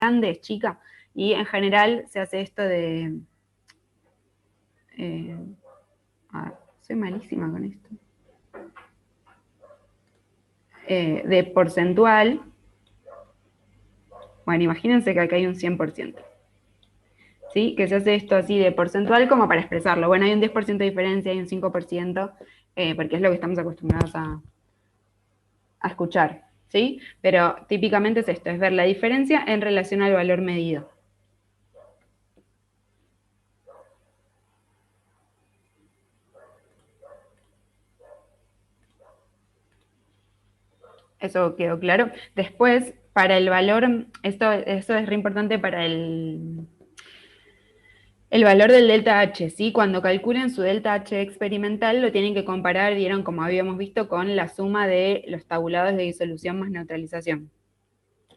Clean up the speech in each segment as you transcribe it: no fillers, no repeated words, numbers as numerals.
grande, es chica, y en general se hace esto de... soy malísima con esto. De porcentual. Bueno, imagínense que acá hay un 100%. ¿Sí? Que se hace esto así de porcentual como para expresarlo. Bueno, hay un 10% de diferencia, hay un 5%, porque es lo que estamos acostumbrados a escuchar, ¿sí? Pero típicamente es esto, es ver la diferencia en relación al valor medido. Eso quedó claro. Después, para el valor, eso es re importante para el valor del delta H, ¿sí? Cuando calculen su delta H experimental, lo tienen que comparar, vieron, como habíamos visto, con la suma de los tabulados de disolución más neutralización.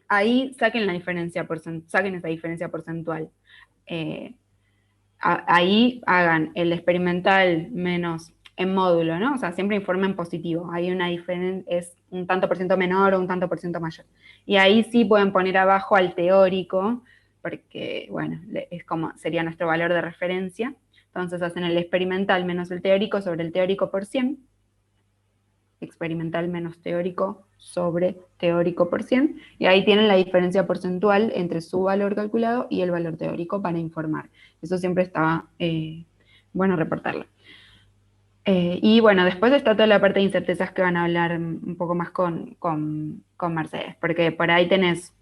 Ahí saquen saquen esa diferencia porcentual. Ahí hagan el experimental menos en módulo, ¿no? O sea, siempre informen positivo. Hay una diferencia, es un tanto por ciento menor o un tanto por ciento mayor. Y ahí sí pueden poner abajo al teórico, porque, bueno, es como sería nuestro valor de referencia. Entonces hacen el experimental menos el teórico sobre el teórico por 100, experimental menos teórico sobre teórico por 100, y ahí tienen la diferencia porcentual entre su valor calculado y el valor teórico para informar. Eso siempre estaba bueno reportarlo. Y bueno, después está toda la parte de incertezas que van a hablar un poco más con Mercedes, porque por ahí tenés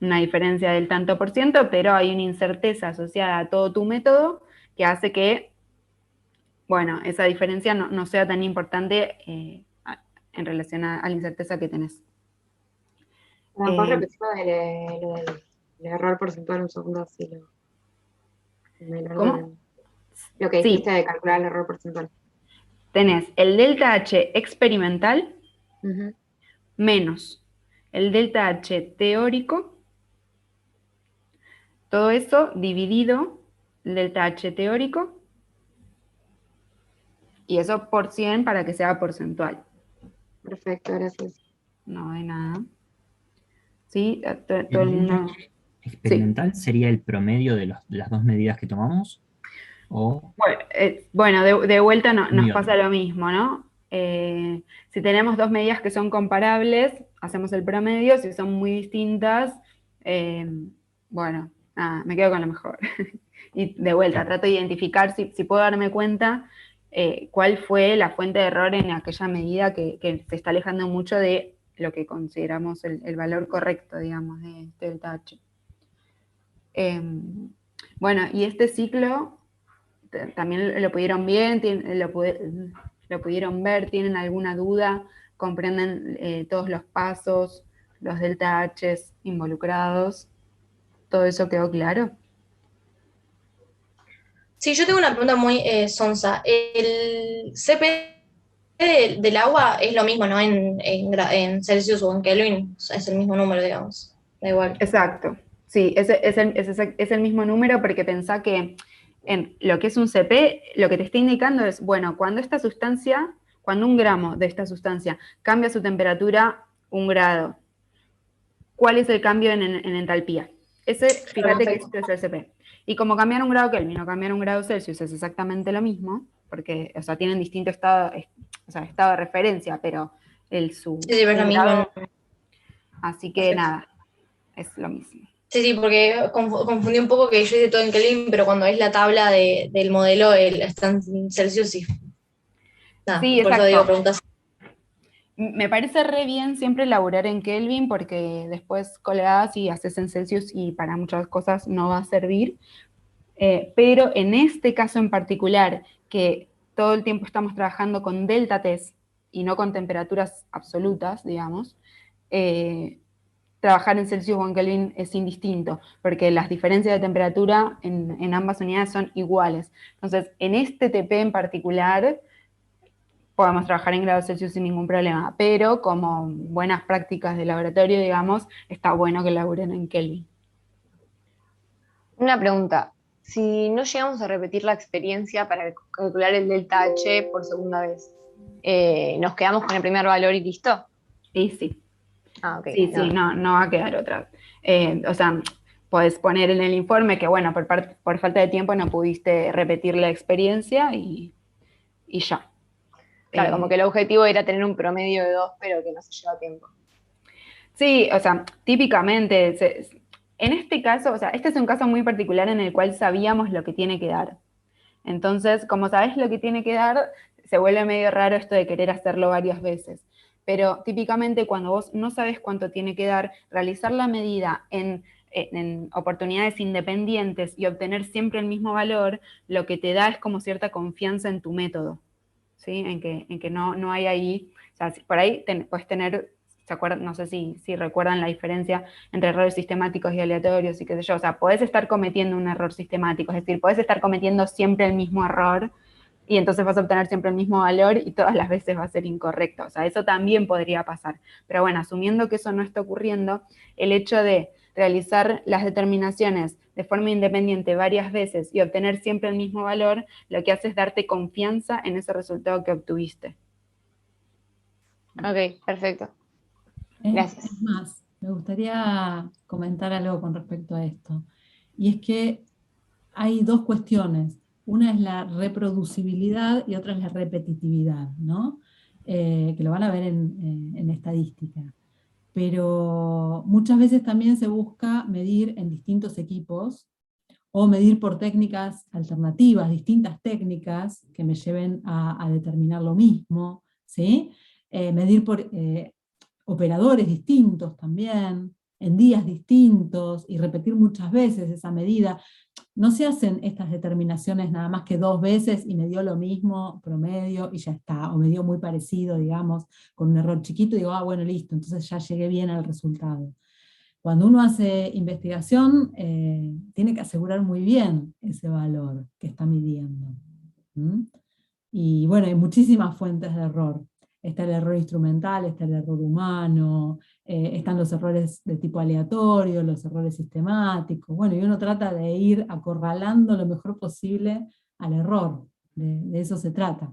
una diferencia del tanto por ciento, pero hay una incerteza asociada a todo tu método que hace que, bueno, esa diferencia no sea tan importante en relación a la incerteza que tenés. ¿Me puedes repetir lo del error porcentual un segundo? Así me largo ¿Cómo? lo que dijiste Sí, de calcular el error porcentual. tenés el delta H experimental Ujú. menos el delta H teórico, todo eso dividido, el delta H teórico, y eso por 100 para que sea porcentual. Perfecto, gracias. No hay nada. ¿Sí? Todo el ¿El delta mundo. H Sí. experimental sería el promedio de las dos medidas que tomamos? ¿O Bueno, de vuelta nos uno y pasa otro? lo mismo, ¿no? Si tenemos dos medidas que son comparables, hacemos el promedio. Si son muy distintas, eh, bueno, nada, me quedo con lo mejor. Y de vuelta, Claro. trato de identificar si puedo darme cuenta cuál fue la fuente de error en aquella medida que se está alejando mucho de lo que consideramos el valor correcto, digamos, del H. Eh, bueno, y este ciclo también lo pudieron bien, lo pudieron ver, tienen alguna duda, comprenden todos los pasos, los delta H involucrados, todo eso quedó claro. Sí, yo tengo una pregunta muy sonsa. ¿El CP del agua es lo mismo, ¿no? En Celsius o en Kelvin, o sea, es el mismo número, digamos. Da igual. Exacto, sí, es el mismo número porque pensá que en lo que es un CP, lo que te está indicando es, bueno, cuando un gramo de esta sustancia cambia su temperatura un grado, ¿cuál es el cambio en entalpía? Fíjate que Perfecto. este es el CP. Y como cambiar un grado Kelvin o cambiar un grado Celsius es exactamente lo mismo, porque, o sea, tienen distinto estado de referencia, pero Sí, sí, pero es lo un mismo. grado, así que Perfecto. nada, es lo mismo. Sí, sí, porque confundí un poco que yo hice todo en Kelvin, pero cuando ves la tabla del modelo, está en Celsius y nada, Sí, por eso digo exacto. preguntas. Me parece re bien siempre laburar en Kelvin porque después colgás y haces en Celsius y para muchas cosas no va a servir. Pero en este caso en particular, que todo el tiempo estamos trabajando con delta T y no con temperaturas absolutas, digamos, trabajar en Celsius o en Kelvin es indistinto, porque las diferencias de temperatura en ambas unidades son iguales. Entonces, en este TP en particular, podemos trabajar en grados Celsius sin ningún problema, pero como buenas prácticas de laboratorio, digamos, está bueno que laburen en Kelvin. Una pregunta. Si no llegamos a repetir la experiencia para calcular el delta H por segunda vez, ¿nos quedamos con el primer valor y listo? Y sí, Ah, ok. sí, No. no va a quedar otra. O sea, podés poner en el informe que, bueno, por falta de tiempo no pudiste repetir la experiencia y ya. Claro, como que el objetivo era tener un promedio de 2, pero que no se lleva tiempo. Sí, o sea, típicamente, en este caso, o sea, este es un caso muy particular en el cual sabíamos lo que tiene que dar. Entonces, como sabes lo que tiene que dar, se vuelve medio raro esto de querer hacerlo varias veces. Pero típicamente cuando vos no sabes cuánto tiene que dar, realizar la medida en oportunidades independientes y obtener siempre el mismo valor, lo que te da es como cierta confianza en tu método, ¿sí? En que no hay ahí, o sea, por ahí puedes tener, ¿se acuerdan? No sé si recuerdan la diferencia entre errores sistemáticos y aleatorios y qué sé yo, o sea, podés estar cometiendo un error sistemático, es decir, podés estar cometiendo siempre el mismo error y entonces vas a obtener siempre el mismo valor y todas las veces va a ser incorrecto, o sea, eso también podría pasar. Pero bueno, asumiendo que eso no está ocurriendo, el hecho de realizar las determinaciones de forma independiente varias veces y obtener siempre el mismo valor, lo que hace es darte confianza en ese resultado que obtuviste. Ok, perfecto. Gracias. Es más, me gustaría comentar algo con respecto a esto. Y es que hay dos cuestiones. Una es la reproducibilidad y otra es la repetitividad, ¿no? Que lo van a ver en estadística. Pero muchas veces también se busca medir en distintos equipos o medir por técnicas alternativas, distintas técnicas que me lleven a determinar lo mismo, ¿sí? Medir por operadores distintos también, en días distintos, y repetir muchas veces esa medida. No se hacen estas determinaciones nada más que 2 veces y me dio lo mismo, promedio, y ya está, o me dio muy parecido, digamos, con un error chiquito, y digo, ah, bueno, listo, entonces ya llegué bien al resultado. Cuando uno hace investigación, tiene que asegurar muy bien ese valor que está midiendo. ¿Mm? Y bueno, hay muchísimas fuentes de error. Está el error instrumental, está el error humano, están los errores de tipo aleatorio, los errores sistemáticos. Bueno, y uno trata de ir acorralando lo mejor posible al error. De eso se trata.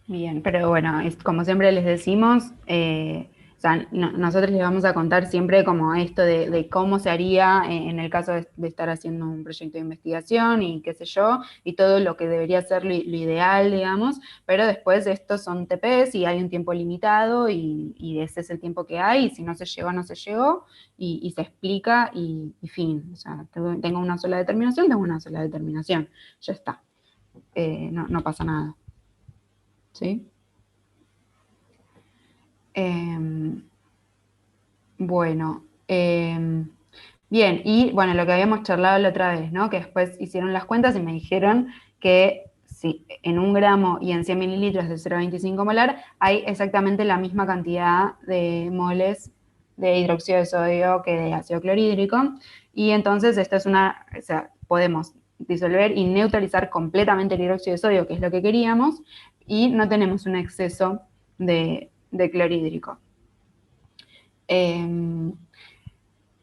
Bien, pero bueno, como siempre les decimos, o sea, nosotros les vamos a contar siempre como esto de cómo se haría en el caso de estar haciendo un proyecto de investigación y qué sé yo, y todo lo que debería ser lo ideal, digamos, pero después estos son TPs y hay un tiempo limitado y ese es el tiempo que hay, y si no se llegó, no se llegó, y se explica y fin. O sea, tengo una sola determinación, tengo una sola determinación, ya está. No pasa nada. ¿Sí? Bueno, bien, y bueno, lo que habíamos charlado la otra vez, ¿no? Que después hicieron las cuentas y me dijeron que si en 1 gramo y en 100 mililitros de 0,25 molar hay exactamente la misma cantidad de moles de hidróxido de sodio que de ácido clorhídrico, y entonces esto es o sea, podemos disolver y neutralizar completamente el hidróxido de sodio, que es lo que queríamos, y no tenemos un exceso de clorhídrico.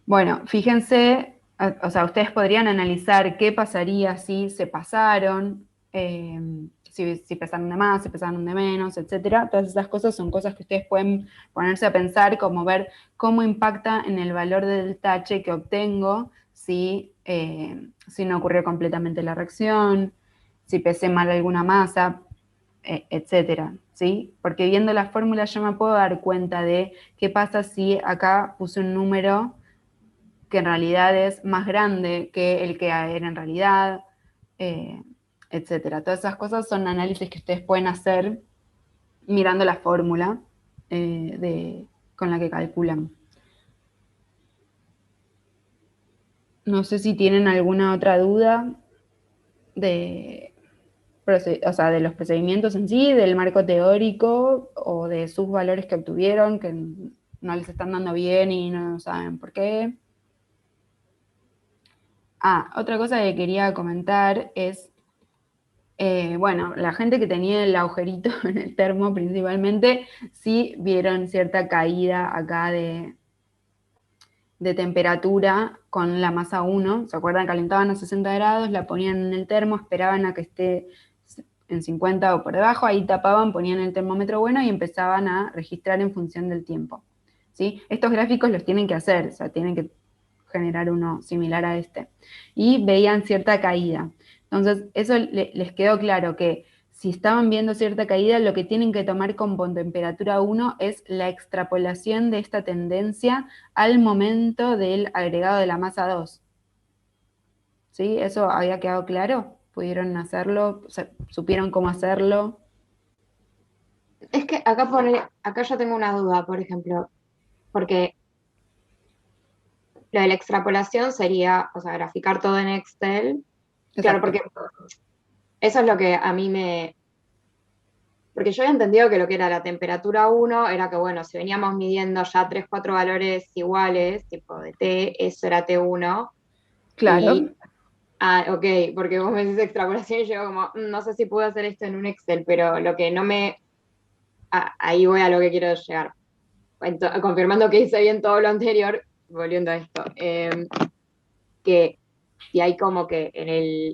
Bueno, fíjense, o sea, ustedes podrían analizar qué pasaría si se pasaron, si pesaron de más, si pesaron de menos, etcétera. Todas esas cosas son cosas que ustedes pueden ponerse a pensar, como ver cómo impacta en el valor del tache que obtengo si no ocurrió completamente la reacción, si pesé mal alguna masa, etcétera, ¿sí? Porque viendo la fórmula yo me puedo dar cuenta de qué pasa si acá puse un número que en realidad es más grande que el que era en realidad, etcétera. Todas esas cosas son análisis que ustedes pueden hacer mirando la fórmula con la que calculan. No sé si tienen alguna otra duda de los procedimientos en sí, del marco teórico o de sus valores que obtuvieron, que no les están dando bien y no saben por qué. Otra cosa que quería comentar es, bueno, la gente que tenía el agujerito en el termo principalmente, sí vieron cierta caída acá de temperatura con la masa 1, ¿se acuerdan? Calentaban a 60 grados, la ponían en el termo, esperaban a que esté en 50 o por debajo, ahí tapaban, ponían el termómetro bueno y empezaban a registrar en función del tiempo. ¿Sí? Estos gráficos los tienen que hacer, o sea, tienen que generar uno similar a este. Y veían cierta caída. Entonces, eso les quedó claro que si estaban viendo cierta caída, lo que tienen que tomar como temperatura 1 es la extrapolación de esta tendencia al momento del agregado de la masa 2. ¿Sí? ¿Eso había quedado claro? ¿Pudieron hacerlo? ¿Supieron cómo hacerlo? Es que acá yo tengo una duda, por ejemplo, porque lo de la extrapolación sería, o sea, graficar todo en Excel. Exacto. Claro, porque eso es lo que a mí me... Porque yo había entendido que lo que era la temperatura 1 era que, bueno, si veníamos midiendo ya 3, 4 valores iguales, tipo de T, eso era T1. Claro. Ok, porque vos me decís extrapolación y yo como, no sé si puedo hacer esto en un Excel, pero lo que no me... ahí voy a lo que quiero llegar. Confirmando que hice bien todo lo anterior, volviendo a esto, que si hay como que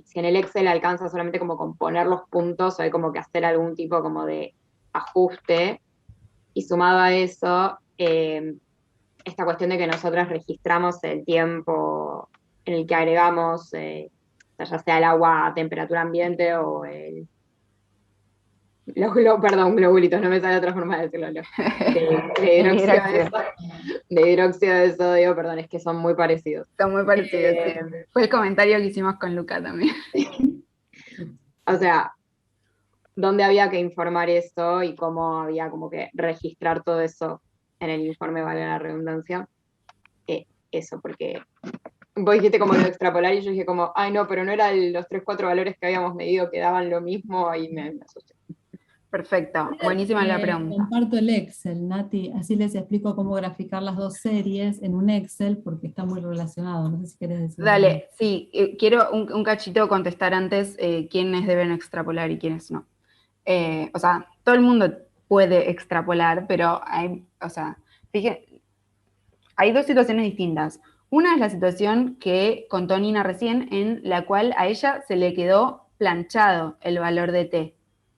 si en el Excel alcanza solamente como con poner los puntos, o hay como que hacer algún tipo como de ajuste, y sumado a eso, esta cuestión de que nosotros registramos el tiempo en el que agregamos, ya sea el agua a temperatura ambiente o perdón, globulitos, no me sale otra forma de decirlo. De hidróxido de sodio, perdón, es que son muy parecidos. Son muy parecidos. Sí. Fue el comentario que hicimos con Luca también. O sea, ¿dónde había que informar eso y cómo había como que registrar todo eso en el informe, vale la redundancia? Eso, porque vos dijiste como lo de extrapolar y yo dije como, ay no, pero no eran los 3, 4 valores que habíamos medido que daban lo mismo, y me asusté. Perfecto, buenísima la pregunta. Comparto el Excel, Nati, así les explico cómo graficar las dos series en un Excel porque está muy relacionado, no sé si querés decir. Dale, sí, quiero un cachito contestar antes quiénes deben extrapolar y quiénes no. O sea, todo el mundo puede extrapolar, pero fíjense, hay dos situaciones distintas. Una es la situación que contó Nina recién, en la cual a ella se le quedó planchado el valor de T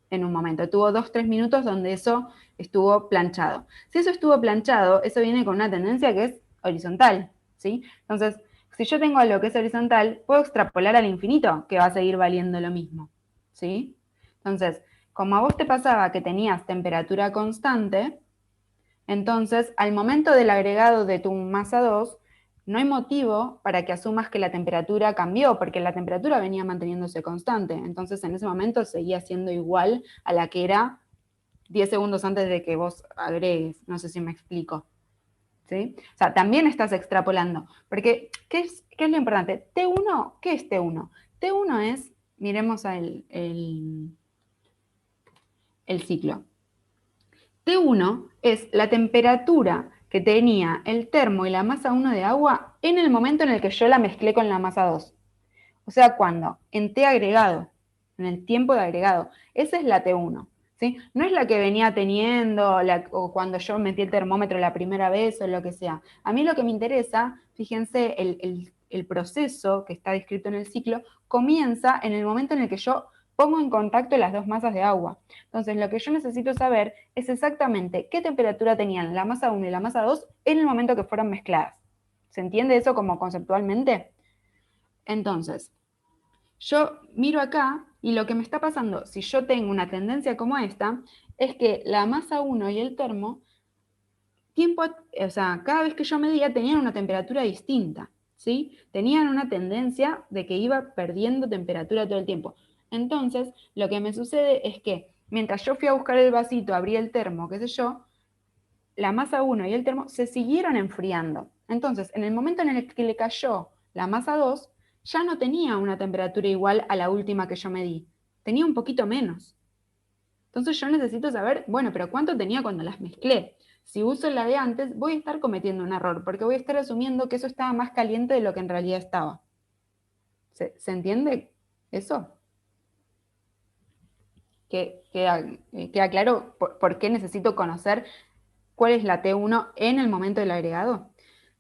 en un momento. Tuvo 2-3 minutos donde eso estuvo planchado. Si eso estuvo planchado, eso viene con una tendencia que es horizontal, ¿sí? Entonces, si yo tengo algo que es horizontal, puedo extrapolar al infinito, que va a seguir valiendo lo mismo, ¿sí? Entonces, como a vos te pasaba que tenías temperatura constante, entonces, al momento del agregado de tu masa 2, no hay motivo para que asumas que la temperatura cambió, porque la temperatura venía manteniéndose constante. Entonces, en ese momento seguía siendo igual a la que era 10 segundos antes de que vos agregues. No sé si me explico. ¿Sí? O sea, también estás extrapolando. Porque, ¿qué es lo importante? T1, ¿qué es T1? T1 es, miremos el ciclo. T1 es la temperatura que tenía el termo y la masa 1 de agua en el momento en el que yo la mezclé con la masa 2. O sea, cuando en T agregado, en el tiempo de agregado. Esa es la T1. ¿Sí? No es la que venía teniendo o cuando yo metí el termómetro la primera vez o lo que sea. A mí lo que me interesa, fíjense, el proceso que está descrito en el ciclo comienza en el momento en el que yo pongo en contacto las dos masas de agua. Entonces, lo que yo necesito saber es exactamente qué temperatura tenían la masa 1 y la masa 2 en el momento que fueron mezcladas. ¿Se entiende eso como conceptualmente? Entonces, yo miro acá y lo que me está pasando, si yo tengo una tendencia como esta, es que la masa 1 y el termo, cada vez que yo medía tenían una temperatura distinta, ¿sí? Tenían una tendencia de que iba perdiendo temperatura todo el tiempo. Entonces, lo que me sucede es que mientras yo fui a buscar el vasito, abrí el termo, qué sé yo, la masa 1 y el termo se siguieron enfriando. Entonces, en el momento en el que le cayó la masa 2, ya no tenía una temperatura igual a la última que yo medí. Tenía un poquito menos. Entonces yo necesito saber, bueno, pero ¿cuánto tenía cuando las mezclé? Si uso la de antes, voy a estar cometiendo un error, porque voy a estar asumiendo que eso estaba más caliente de lo que en realidad estaba. ¿Se entiende eso? ¿Queda claro por qué necesito conocer cuál es la T1 en el momento del agregado?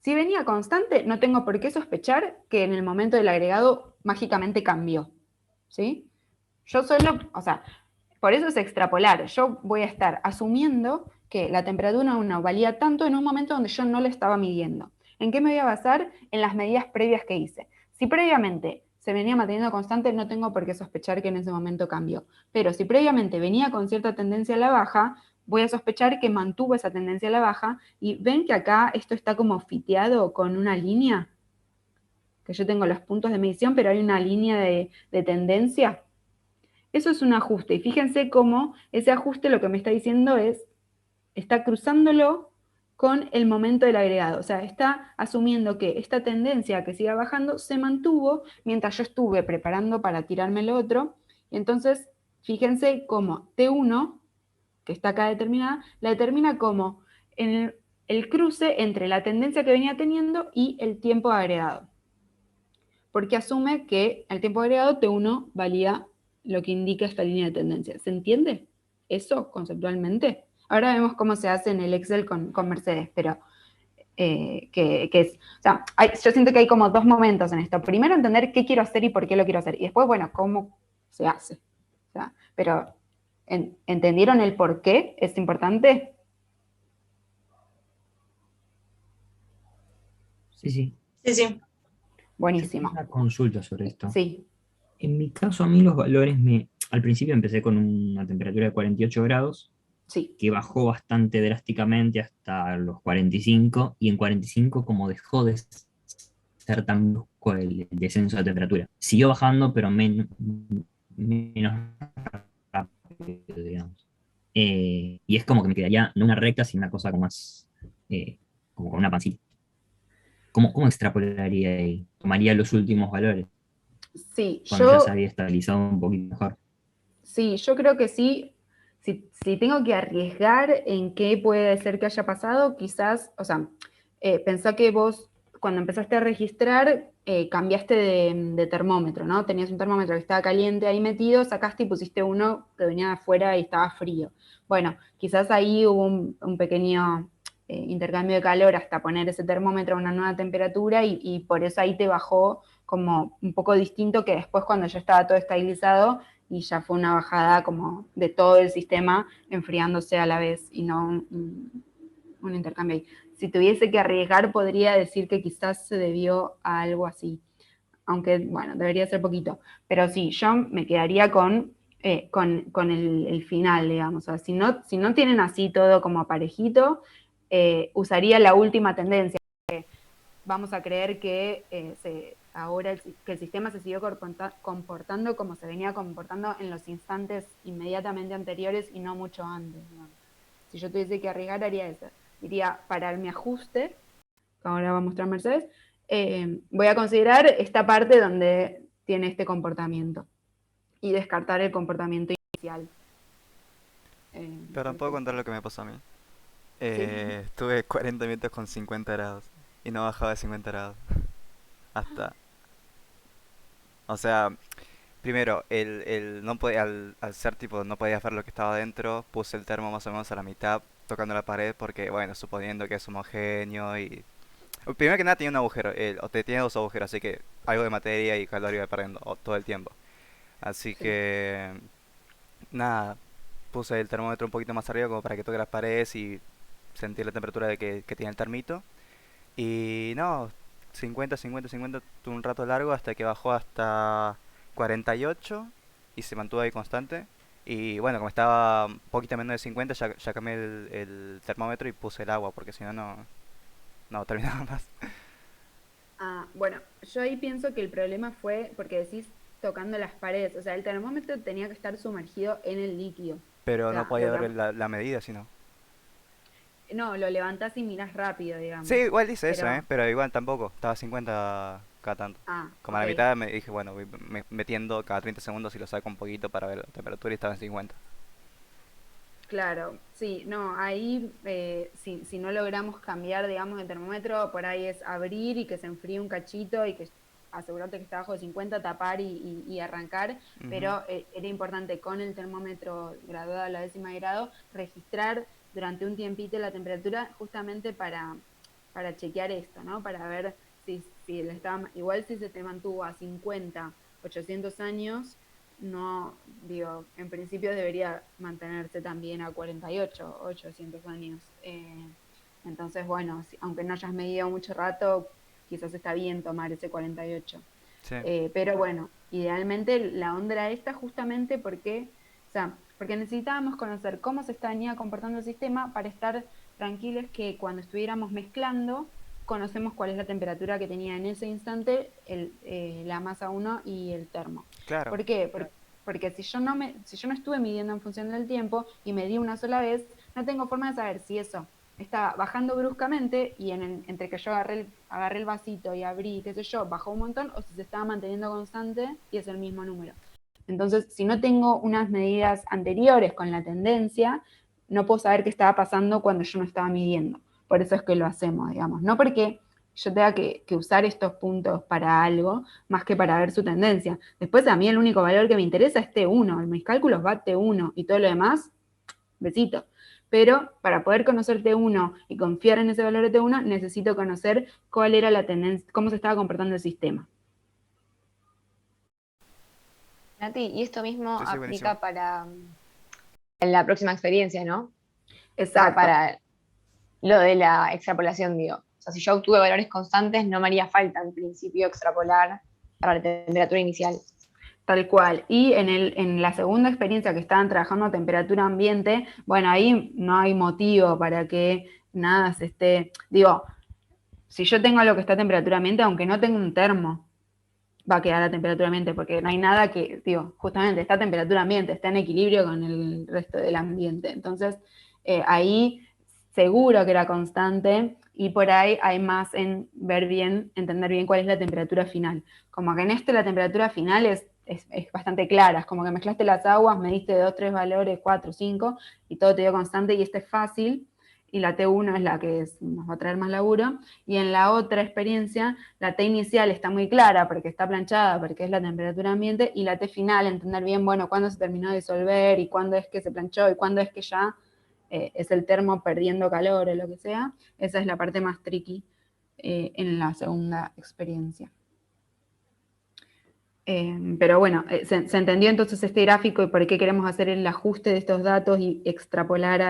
Si venía constante, no tengo por qué sospechar que en el momento del agregado mágicamente cambió, ¿sí? Yo solo, Por eso es extrapolar. Yo voy a estar asumiendo que la temperatura 1 valía tanto en un momento donde yo no la estaba midiendo. ¿En qué me voy a basar? En las medidas previas que hice. Si previamente se venía manteniendo constante, no tengo por qué sospechar que en ese momento cambió. Pero si previamente venía con cierta tendencia a la baja, voy a sospechar que mantuvo esa tendencia a la baja. Y ven que acá esto está como fiteado con una línea, que yo tengo los puntos de medición, pero hay una línea de tendencia. Eso es un ajuste. Y fíjense cómo ese ajuste lo que me está diciendo es, está cruzándolo con el momento del agregado. O sea, está asumiendo que esta tendencia que siga bajando se mantuvo mientras yo estuve preparando para tirarme lo otro. Y entonces, fíjense cómo T1, que está acá determinada, la determina como el cruce entre la tendencia que venía teniendo y el tiempo agregado. Porque asume que al tiempo agregado T1 valía lo que indica esta línea de tendencia. ¿Se entiende eso conceptualmente? Ahora vemos cómo se hace en el Excel con Mercedes, pero que es, o sea, yo siento que hay como dos momentos en esto. Primero, entender qué quiero hacer y por qué lo quiero hacer. Y después, bueno, cómo se hace. O sea, pero, ¿entendieron el por qué es importante? Sí, sí. Sí, sí. Yo tengo Buenísimo. una consulta sobre esto. Sí, En mi caso, a mí los valores al principio empecé con una temperatura de 48 grados, sí. que bajó bastante drásticamente hasta los 45, y en 45 como dejó de ser tan brusco el descenso de temperatura. Siguió bajando, pero menos rápido, digamos. Y es como que me quedaría no una recta, sino una cosa como más, como con una pancita. ¿Cómo extrapolaría ahí? Tomaría los últimos valores, Sí, cuando ya se había estabilizado un poquito mejor. sí, yo creo que sí. Si tengo que arriesgar en qué puede ser que haya pasado, quizás, o sea, pensá que vos cuando empezaste a registrar cambiaste de termómetro, ¿no? Tenías un termómetro que estaba caliente ahí metido, sacaste y pusiste uno que venía de afuera y estaba frío. Bueno, quizás ahí hubo un pequeño intercambio de calor hasta poner ese termómetro a una nueva temperatura y por eso ahí te bajó como un poco distinto que después cuando ya estaba todo estabilizado y ya fue una bajada como de todo el sistema enfriándose a la vez y no un intercambio ahí. Si tuviese que arriesgar, podría decir que quizás se debió a algo así, aunque, bueno, debería ser poquito. Pero sí, yo me quedaría con el final, digamos. O sea, si no tienen así todo como parejito, usaría la última tendencia. Vamos a creer que ahora que el sistema se siguió comportando como se venía comportando en los instantes inmediatamente anteriores y no mucho antes. ¿No? Si yo tuviese que arriesgar, haría eso. Diría, para mi ajuste, que ahora va a mostrar Mercedes, voy a considerar esta parte donde tiene este comportamiento y descartar el comportamiento inicial. Pero puedo contar lo que me pasó a mí. Sí. Estuve 40 minutos con 50 grados y no bajaba de 50 grados. Hasta. O sea, primero, no podía, al ser tipo, no podía ver lo que estaba adentro, puse el termo más o menos a la mitad, tocando la pared, porque, bueno, suponiendo que es homogéneo y. Primero que nada tenía un agujero, o tenía dos agujeros, así que algo de materia y calor iba perdiendo todo el tiempo. Así Sí. que. Nada, puse el termómetro un poquito más arriba como para que toque las paredes y sentir la temperatura que tiene el termito. Y no, 50, 50, 50, tuvo un rato largo hasta que bajó hasta 48 y se mantuvo ahí constante. Y bueno, como estaba un poquito menos de 50, ya cambié el termómetro y puse el agua, porque si no, no terminaba más. Bueno, yo ahí pienso que el problema fue porque decís tocando las paredes, o sea, el termómetro tenía que estar sumergido en el líquido. O Pero no sea, podía ver la medida, sino. no, lo levantás y mirás rápido, Sí, digamos. igual dice eso, Pero, pero igual tampoco. Estaba 50 cada tanto. Como a ok, la mitad me dije, bueno, voy metiendo cada 30 segundos y lo saco un poquito para ver la temperatura y estaba en 50. claro, sí, no, ahí si no logramos cambiar, digamos, el termómetro, por ahí es abrir y que se enfríe un cachito y que asegurarte que está bajo de 50, tapar y arrancar, Ujú. pero era importante con el termómetro graduado a la décima de grado registrar durante un tiempito la temperatura justamente para chequear esto, ¿no? Para ver si igual si se te mantuvo a 50, 800 años, no, digo, en principio debería mantenerse también a 48, 800 años. Entonces, bueno, aunque no hayas medido mucho rato, quizás está bien tomar ese 48. Sí, Pero bueno, idealmente la onda era esta justamente porque, o sea, porque necesitábamos conocer cómo se venía comportando el sistema para estar tranquilos que cuando estuviéramos mezclando, conocemos cuál es la temperatura que tenía en ese instante la masa 1 y el termo. claro. ¿Por qué? Porque si yo no estuve midiendo en función del tiempo y medí una sola vez, no tengo forma de saber si eso estaba bajando bruscamente y entre que yo agarré el vasito y abrí, qué sé yo, bajó un montón, o si se estaba manteniendo constante y es el mismo número. Entonces, si no tengo unas medidas anteriores con la tendencia, no puedo saber qué estaba pasando cuando yo no estaba midiendo. Por eso es que lo hacemos, digamos. No porque yo tenga que usar estos puntos para algo, más que para ver su tendencia. Después a mí el único valor que me interesa es T1. En mis cálculos va T1 y todo lo demás, besito. Pero para poder conocer T1 y confiar en ese valor de T1, necesito conocer cuál era la tendencia, cómo se estaba comportando el sistema. Nati, y esto mismo Sí, sí, buenísimo. aplica para la próxima experiencia, ¿no? O sea, Exacto. para lo de la extrapolación, digo. O sea, si yo obtuve valores constantes, no me haría falta en principio extrapolar para la temperatura inicial. Tal cual. Y en la segunda experiencia que estaban trabajando a temperatura ambiente, bueno, ahí no hay motivo para que nada se esté. Digo, si yo tengo algo que está a temperatura ambiente, aunque no tenga un termo, va a quedar a temperatura ambiente, porque no hay nada que, digo, justamente está a temperatura ambiente, está en equilibrio con el resto del ambiente. Entonces, ahí seguro que era constante y por ahí hay más en ver bien, entender bien cuál es la temperatura final. Como que en la temperatura final es bastante clara, es como que mezclaste las aguas, mediste 2, 3 valores, 4, 5 y todo te dio constante y es fácil. Y la T1 es la que nos va a traer más laburo. Y en la otra experiencia, la T inicial está muy clara porque está planchada, porque es la temperatura ambiente, y la T final, entender bien, bueno, cuándo se terminó de disolver y cuándo es que se planchó y cuándo es que ya es el termo perdiendo calor o lo que sea. Esa es la parte más tricky en la segunda experiencia. Pero bueno, se entendió entonces este gráfico y por qué queremos hacer el ajuste de estos datos y extrapolar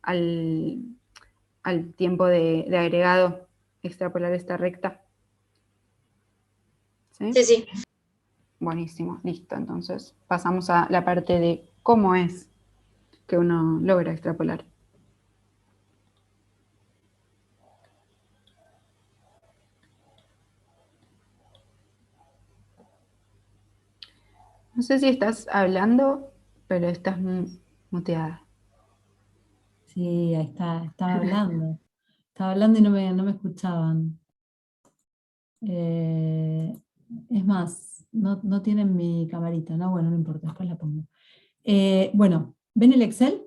al tiempo de agregado, extrapolar esta recta. ¿Sí? Sí, sí. Buenísimo, listo. Entonces pasamos a la parte de cómo es que uno logra extrapolar. No sé si estás hablando, pero estás muteada. Sí, ahí está, estaba hablando. Estaba hablando y no me escuchaban. Es más, no tienen mi camarita, ¿no? Bueno, no importa, después la pongo. Bueno, ¿ven el Excel?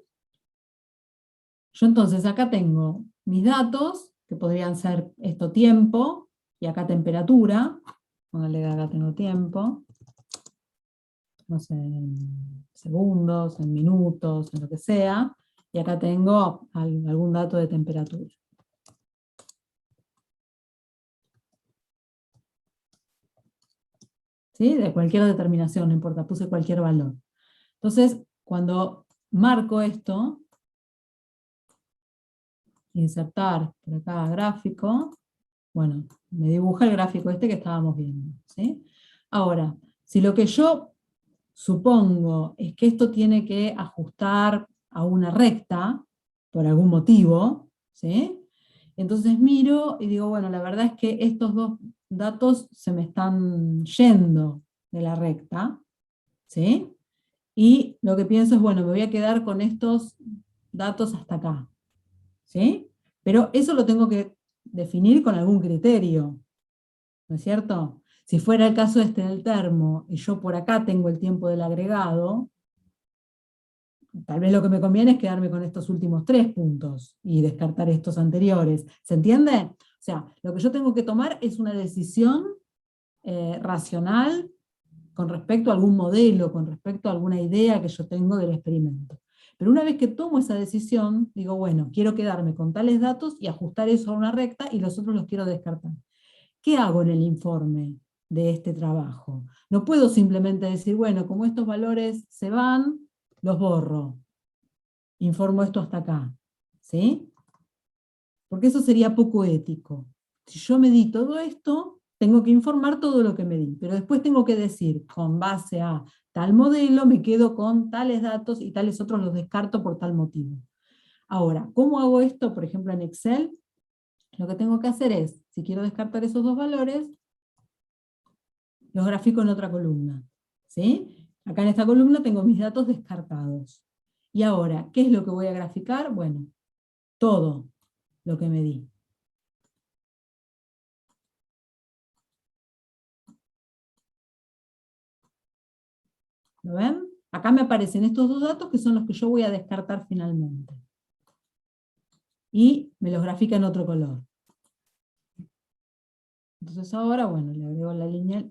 Yo entonces acá tengo mis datos, que podrían ser esto tiempo, y acá temperatura. Póngale que acá tengo tiempo. No sé, en segundos, en minutos, en lo que sea. Y acá tengo algún dato de temperatura. ¿Sí? De cualquier determinación, no importa, puse cualquier valor. Entonces, cuando marco esto, insertar por acá gráfico, bueno, me dibuja el gráfico este que estábamos viendo. ¿Sí? Ahora, si lo que yo supongo es que esto tiene que ajustar a una recta, por algún motivo, ¿sí? Entonces miro y digo, bueno, la verdad es que estos dos datos se me están yendo de la recta, ¿sí? Y lo que pienso es, bueno, me voy a quedar con estos datos hasta acá, ¿sí? Pero eso lo tengo que definir con algún criterio, ¿no es cierto? Si fuera el caso este del termo, y yo por acá tengo el tiempo del agregado, tal vez lo que me conviene es quedarme con estos últimos 3 puntos y descartar estos anteriores. ¿Se entiende? O sea, lo que yo tengo que tomar es una decisión racional con respecto a algún modelo, con respecto a alguna idea que yo tengo del experimento. Pero una vez que tomo esa decisión, digo, bueno, quiero quedarme con tales datos y ajustar eso a una recta y los otros los quiero descartar. ¿Qué hago en el informe de este trabajo. No puedo simplemente decir, bueno, como estos valores se van, los borro. Informo esto hasta acá. ¿Sí? Porque eso sería poco ético. Si yo medí todo esto, tengo que informar todo lo que medí, pero después tengo que decir, con base a tal modelo, me quedo con tales datos y tales otros los descarto por tal motivo. Ahora, ¿cómo hago esto, por ejemplo, en Excel? Lo que tengo que hacer es, si quiero descartar esos dos valores, los grafico en otra columna. ¿Sí? Acá en esta columna tengo mis datos descartados. Y ahora, ¿qué es lo que voy a graficar? Bueno, todo lo que medí. ¿Lo ven? Acá me aparecen estos dos datos que son los que yo voy a descartar finalmente. Y me los grafica en otro color. Entonces ahora, bueno, le agrego la línea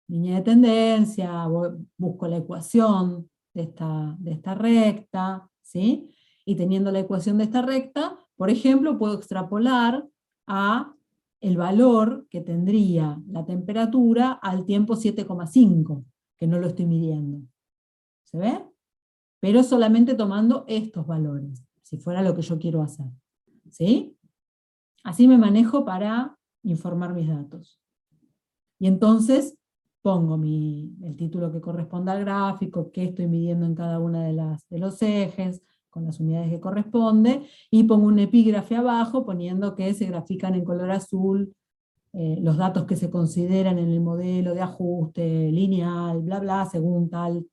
de tendencia, busco la ecuación de esta recta, ¿sí? Y teniendo la ecuación de esta recta, por ejemplo, puedo extrapolar a el valor que tendría la temperatura al tiempo 7,5, que no lo estoy midiendo. ¿Se ve? Pero solamente tomando estos valores, si fuera lo que yo quiero hacer. ¿Sí? Así me manejo para informar mis datos. Y entonces pongo el título que corresponda al gráfico, qué estoy midiendo en cada una de los ejes, con las unidades que corresponde, y pongo un epígrafe abajo poniendo que se grafican en color azul los datos que se consideran en el modelo de ajuste lineal, bla, bla, según tal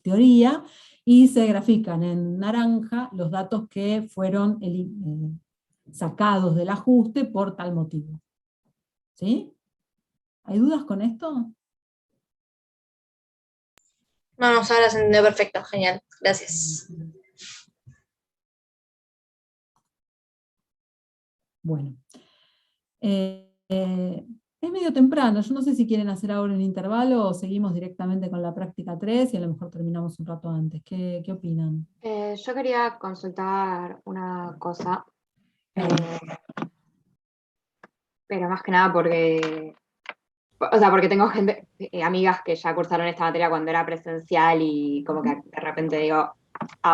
teoría, y se grafican en naranja los datos que fueron sacados del ajuste por tal motivo. ¿Sí? ¿Hay dudas con esto? No, Sara, se entendió perfecto, genial, gracias. Bueno. Es medio temprano, yo no sé si quieren hacer ahora un intervalo o seguimos directamente con la práctica 3 y a lo mejor terminamos un rato antes. ¿Qué opinan? Yo quería consultar una cosa, pero más que nada porque tengo gente, amigas que ya cursaron esta materia cuando era presencial y como que de repente digo,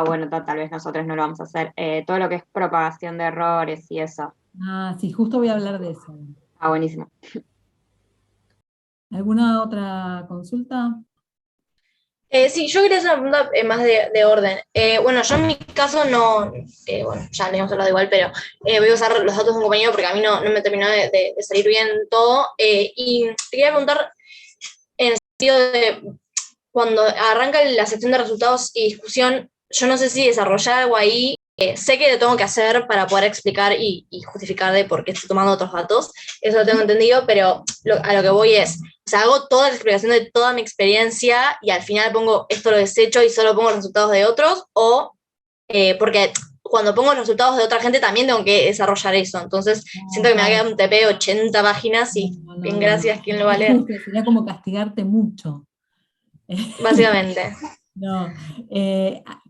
bueno, tal vez nosotros no lo vamos a hacer. Todo lo que es propagación de errores y eso. Ah, sí, justo voy a hablar de eso. Buenísimo. ¿Alguna otra consulta? Sí, yo quería hacer una pregunta más de orden. Bueno, yo en mi caso no, bueno, ya le habíamos hablado igual, pero voy a usar los datos de un compañero porque a mí no me terminó de salir bien todo. Y te quería preguntar en el sentido de cuando arranca la sección de resultados y discusión, yo no sé si desarrollar algo ahí, sé que lo tengo que hacer para poder explicar y justificar de por qué estoy tomando otros datos, eso lo tengo entendido, pero a lo que voy es, o sea, hago toda la explicación de toda mi experiencia y al final pongo esto lo desecho y solo pongo los resultados de otros, o porque cuando pongo los resultados de otra gente también tengo que desarrollar eso, entonces siento que me va a quedar un TP de 80 páginas y bien gracias, ¿quién lo va a leer? Justo, sería como castigarte mucho. Básicamente. No,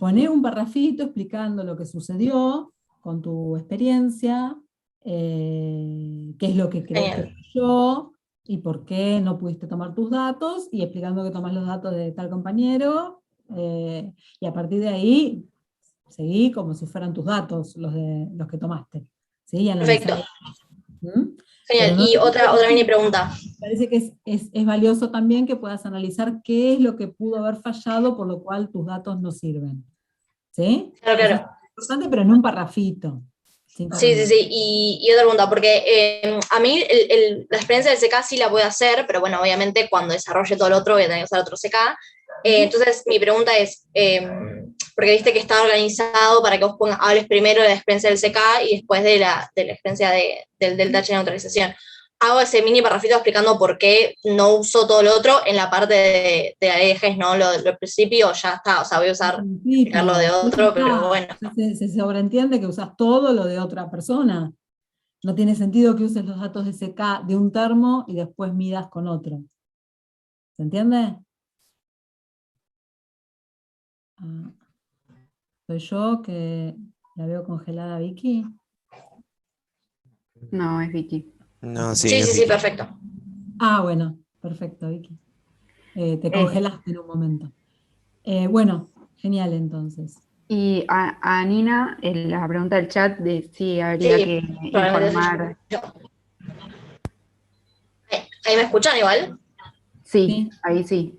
poné un parrafito explicando lo que sucedió con tu experiencia, qué es lo que crees que falló y por qué no pudiste tomar tus datos, y explicando que tomás los datos de tal compañero, y a partir de ahí seguí como si fueran tus datos los que tomaste. ¿Sí? Y Perfecto. analizar. ¿Mm? Genial. No, Y otra mini pregunta. me parece que es valioso también que puedas analizar qué es lo que pudo haber fallado por lo cual tus datos no sirven. ¿Sí? Claro, Eso claro. es importante, pero en un parrafito. Sí. Y otra pregunta, porque a mí la experiencia del CK sí la puedo hacer, pero bueno, obviamente cuando desarrolle todo lo otro voy a tener que usar otro CK. Entonces, mi pregunta es, porque viste que está organizado para que vos hables primero de la experiencia del CK y después de la experiencia del Delta H de neutralización. Hago ese mini parrafito explicando por qué no uso todo lo otro en la parte de ejes, ¿no? Lo del principio ya está, o sea, voy a explicar lo de otro, pero bueno. Se sobreentiende que usas todo lo de otra persona. No tiene sentido que uses los datos de CK de un termo y después midas con otro. ¿Se entiende? Soy yo que la veo congelada, Vicky. No, es Vicky. No, sí, Sí, no sí, sé sí, qué. perfecto. Ah, bueno, perfecto, Vicky. Te Eh, congelaste en un momento. Bueno, genial entonces. y a Nina, la pregunta del chat de si habría Sí, que probablemente informar. yo. Ahí me escuchan igual. Sí, Sí. ahí sí.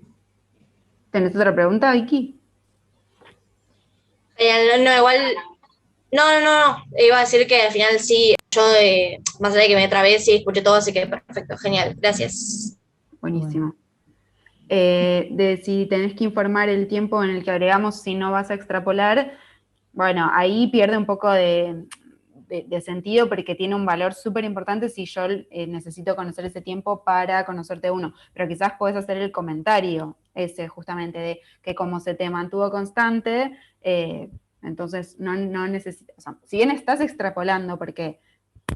¿Tenés otra pregunta, Vicky? No, no, igual. No, no, no, no. Iba a decir que al final sí, yo, más allá de que me trabé, sí escuché todo, así que perfecto, genial. Gracias. Bueno. Buenísimo. De si tenés que informar el tiempo en el que agregamos si no vas a extrapolar, bueno, ahí pierde un poco de sentido porque tiene un valor súper importante si yo necesito conocer ese tiempo para conocerte uno, pero quizás puedes hacer el comentario ese justamente de que como se te mantuvo constante, entonces no necesitas, o sea, si bien estás extrapolando porque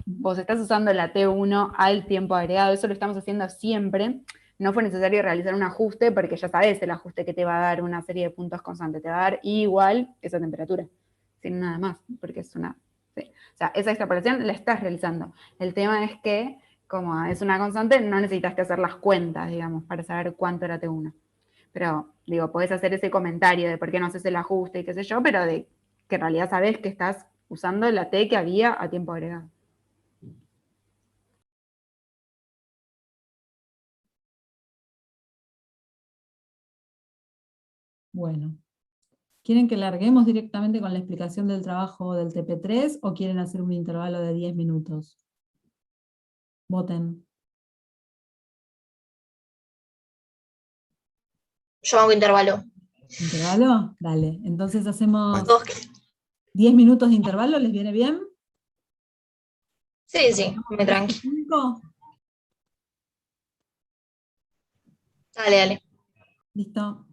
vos estás usando la T1 al tiempo agregado, eso lo estamos haciendo siempre, no fue necesario realizar un ajuste porque ya sabes el ajuste que te va a dar una serie de puntos constante, te va a dar igual esa temperatura, sin nada más, porque es una... Sí. O sea, esa extrapolación la estás realizando. El tema es que, como es una constante, no necesitas que hacer las cuentas, digamos, para saber cuánto era T1. Pero, digo, podés hacer ese comentario de por qué no haces el ajuste y qué sé yo, pero de que en realidad sabes que estás usando la T que había a tiempo agregado. Bueno. ¿Quieren que larguemos directamente con la explicación del trabajo del TP3 o quieren hacer un intervalo de 10 minutos? Voten. Yo hago intervalo. ¿Intervalo? Dale. Entonces Bueno, hacemos Todos 10 minutos de intervalo, ¿les viene bien? Sí, sí, ¿Arrancamos me tranqui. 5? Dale, dale. Listo.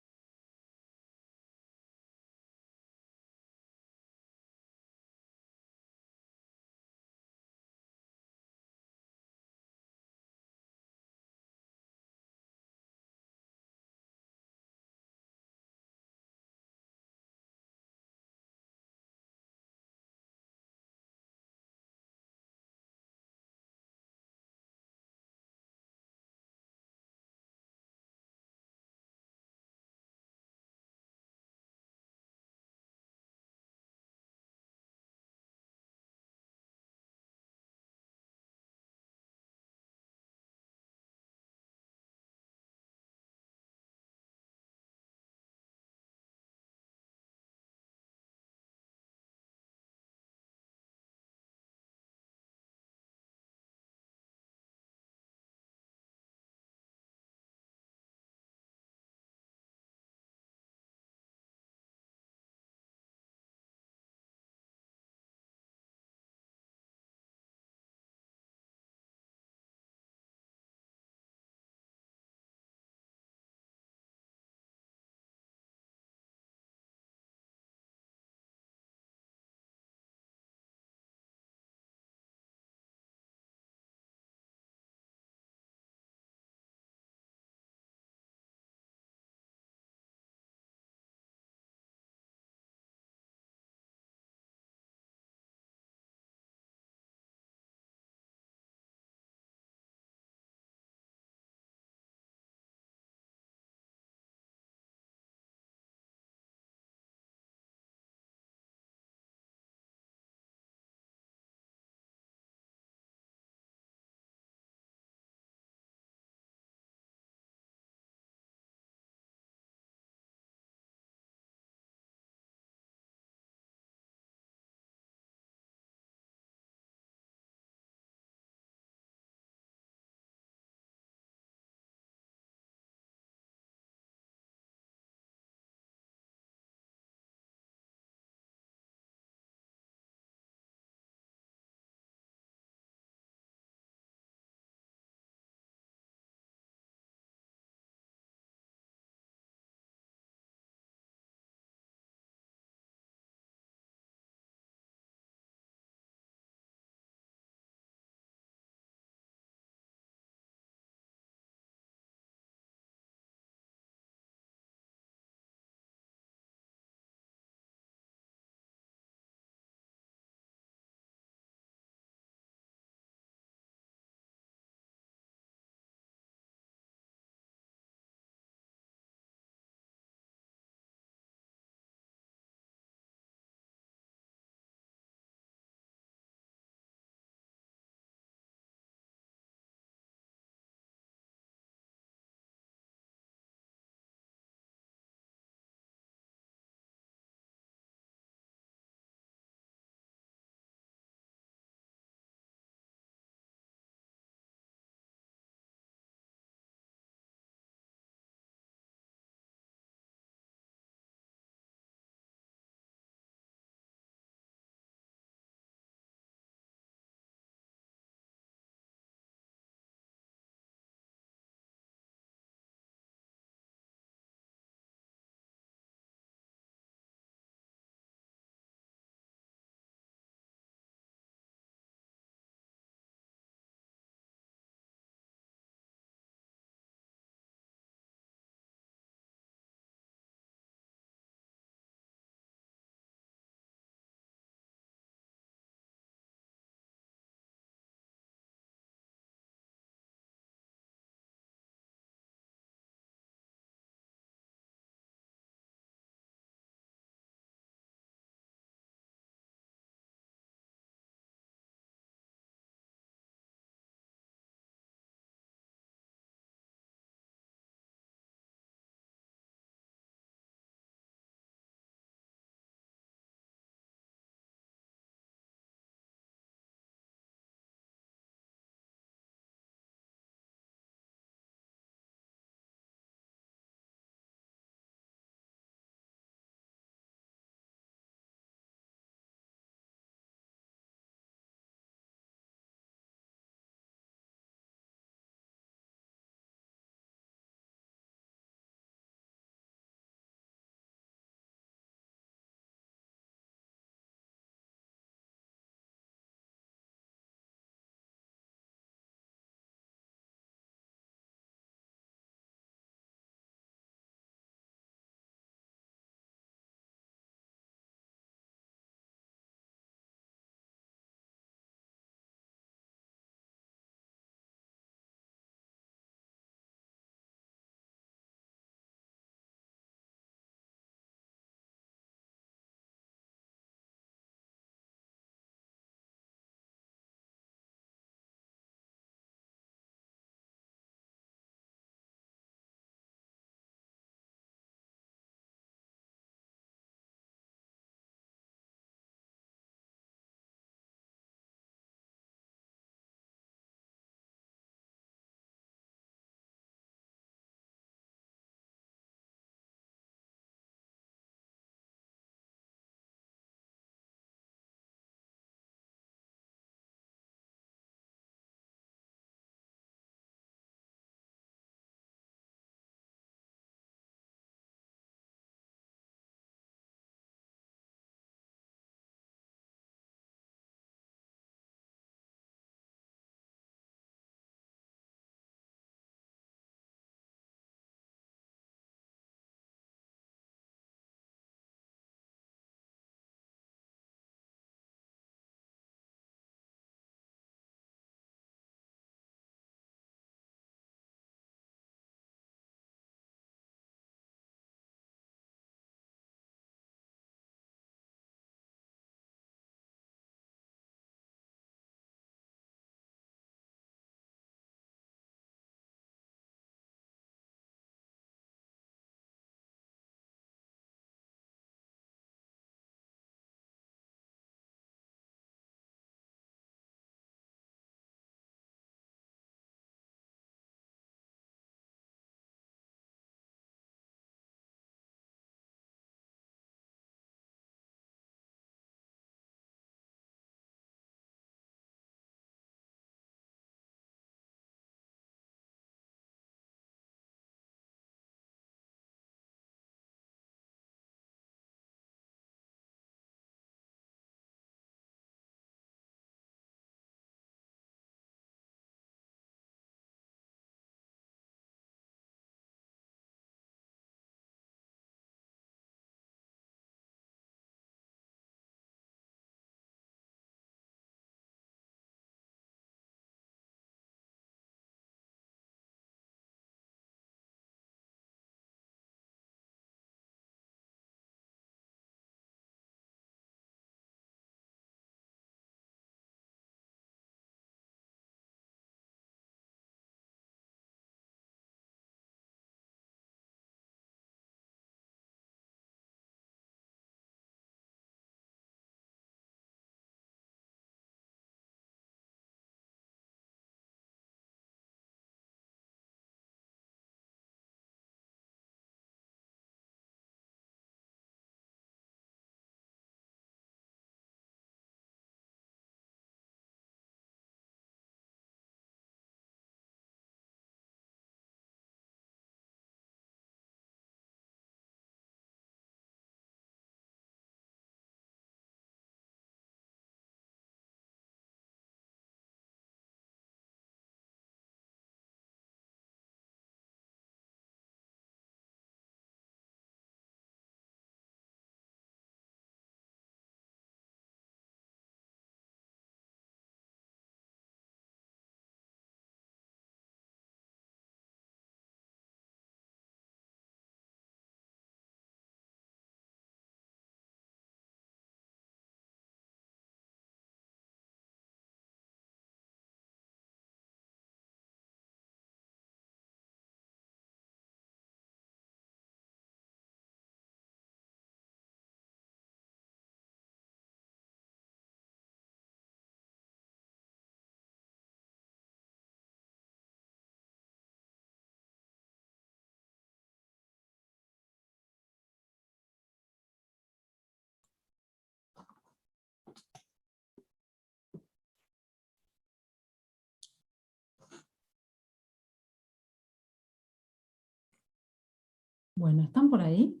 Bueno, ¿están por ahí?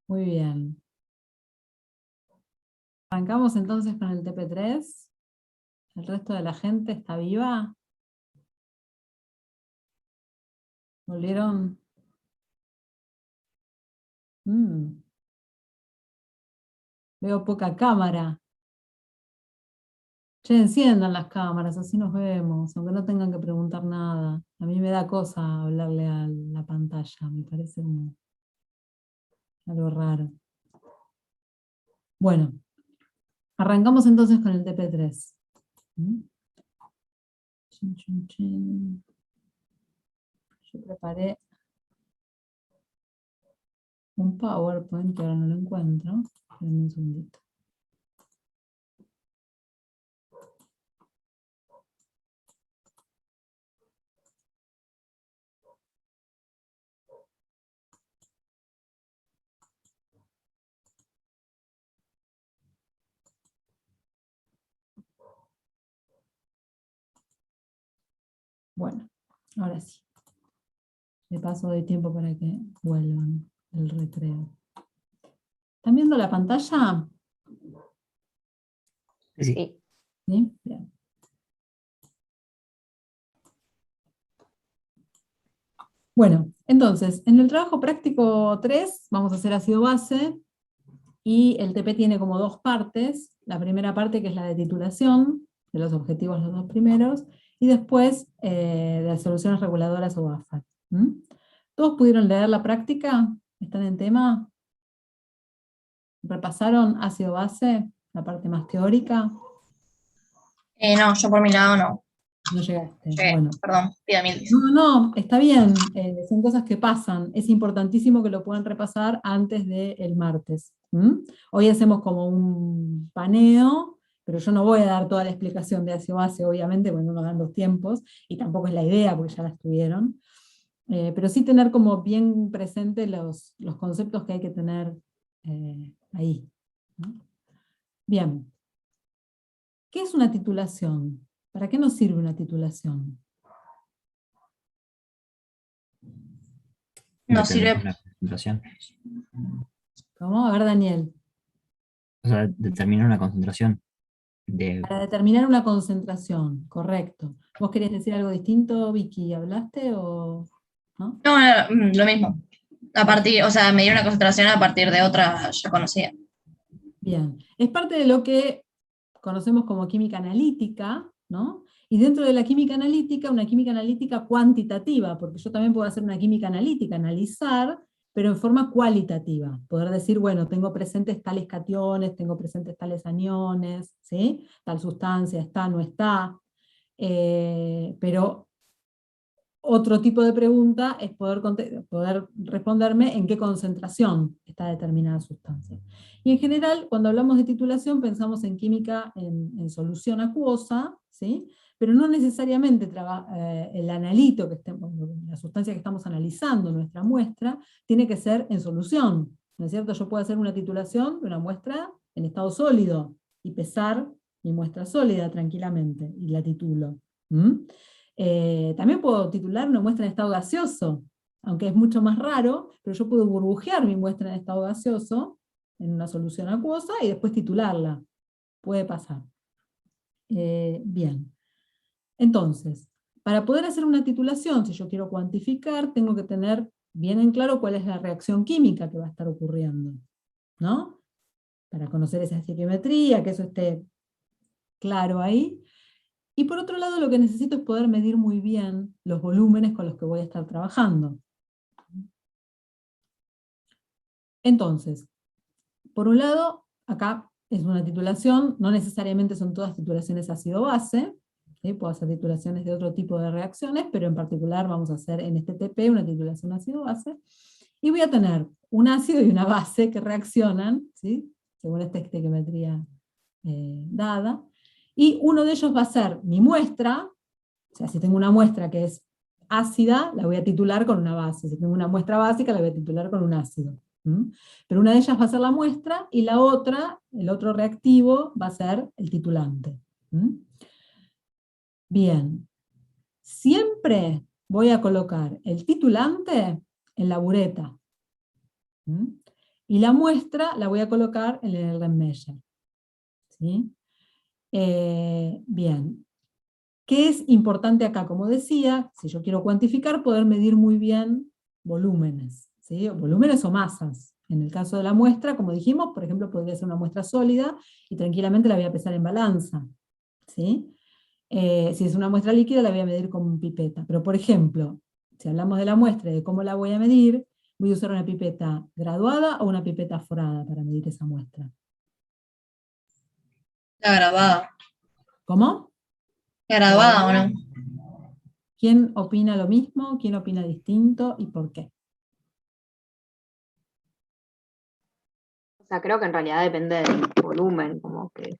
Muy bien. Arrancamos entonces con el TP3. ¿El resto de la gente está viva? ¿Volvieron? Mm, Veo poca cámara. Che, enciendan las cámaras, así nos vemos, aunque no tengan que preguntar nada. A mí me da cosa hablarle a la pantalla, me parece algo raro. Bueno, arrancamos entonces con el TP3. ¿Mm? Chin, chin, chin. Yo preparé un PowerPoint que ahora no lo encuentro. Espérenme un segundito. Bueno, ahora sí. Le paso de tiempo para que vuelvan del recreo. ¿Están viendo la pantalla? Sí. Sí. ¿Sí? Bien. Bueno, entonces, en el trabajo práctico 3 vamos a hacer ácido base, y el TP tiene como dos partes. La primera parte, que es la de titulación, de los objetivos los dos primeros, y después de las soluciones reguladoras o BAFAR. ¿Todos pudieron leer la práctica? ¿Están en tema? ¿Repasaron ácido base, la parte más teórica? No, yo por mi lado no. No llegaste. Llegué. Bueno. Perdón, pida mil. No, está bien, son cosas que pasan. Es importantísimo que lo puedan repasar antes del martes. Hoy hacemos como un paneo, pero yo no voy a dar toda la explicación de ácido base, obviamente, porque no nos dan los tiempos, y tampoco es la idea, porque ya la estuvieron. Pero sí tener como bien presente los conceptos que hay que tener ahí, ¿no? Bien. ¿Qué es una titulación? ¿Para qué nos sirve una titulación? No Determinar sirve. una concentración. ¿Cómo? A ver, Daniel. O sea, determinar una concentración de... Para determinar una concentración, correcto. ¿Vos querías decir algo distinto, Vicky? ¿Hablaste o no? No, lo mismo. A partir, o sea, medir una concentración a partir de otra ya conocida. Bien. Es parte de lo que conocemos como química analítica, ¿no? Y dentro de la química analítica, una química analítica cuantitativa, porque yo también puedo hacer una química analítica, analizar, pero en forma cualitativa. Poder decir, bueno, tengo presentes tales cationes, tengo presentes tales aniones, ¿sí? Tal sustancia está, no está. Pero otro tipo de pregunta es poder responderme en qué concentración está determinada sustancia. Y en general, cuando hablamos de titulación, pensamos en química en solución acuosa, ¿sí? Pero no necesariamente el analito, la sustancia que estamos analizando, nuestra muestra, tiene que ser en solución, ¿no es cierto? Yo puedo hacer una titulación de una muestra en estado sólido y pesar mi muestra sólida tranquilamente, y la titulo. También puedo titular una muestra en estado gaseoso, aunque es mucho más raro, pero yo puedo burbujear mi muestra en estado gaseoso, en una solución acuosa, y después titularla. Puede pasar. Bien. Entonces, para poder hacer una titulación, si yo quiero cuantificar, tengo que tener bien en claro cuál es la reacción química que va a estar ocurriendo, ¿no? Para conocer esa estequiometría, que eso esté claro ahí. Y por otro lado, lo que necesito es poder medir muy bien los volúmenes con los que voy a estar trabajando. Entonces, por un lado, acá es una titulación, no necesariamente son todas titulaciones ácido-base, ¿sí? Puedo hacer titulaciones de otro tipo de reacciones, pero en particular vamos a hacer en este TP una titulación ácido-base, y voy a tener un ácido y una base que reaccionan, ¿sí? Según esta estequiometría dada, y uno de ellos va a ser mi muestra. O sea, si tengo una muestra que es ácida, la voy a titular con una base. Si tengo una muestra básica, la voy a titular con un ácido. Pero una de ellas va a ser la muestra, y la otra, el otro reactivo, va a ser el titulante. ¿Mm? Bien, siempre voy a colocar el titulante en la bureta. ¿Mm? Y la muestra la voy a colocar en el Erlenmeyer. ¿Sí? Bien, ¿qué es importante acá? Como decía, si yo quiero cuantificar, poder medir muy bien volúmenes, ¿sí? Volúmenes o masas. En el caso de la muestra, como dijimos, por ejemplo, podría ser una muestra sólida y tranquilamente la voy a pesar en balanza, ¿sí? Si es una muestra líquida, la voy a medir con pipeta. Pero, por ejemplo, si hablamos de la muestra y de cómo la voy a medir, voy a usar una pipeta graduada o una pipeta forada para medir esa muestra. La grabada. ¿Cómo? ¿La grabada o no? ¿Quién opina lo mismo? ¿Quién opina distinto? ¿Y por qué? O sea, creo que en realidad depende del volumen como que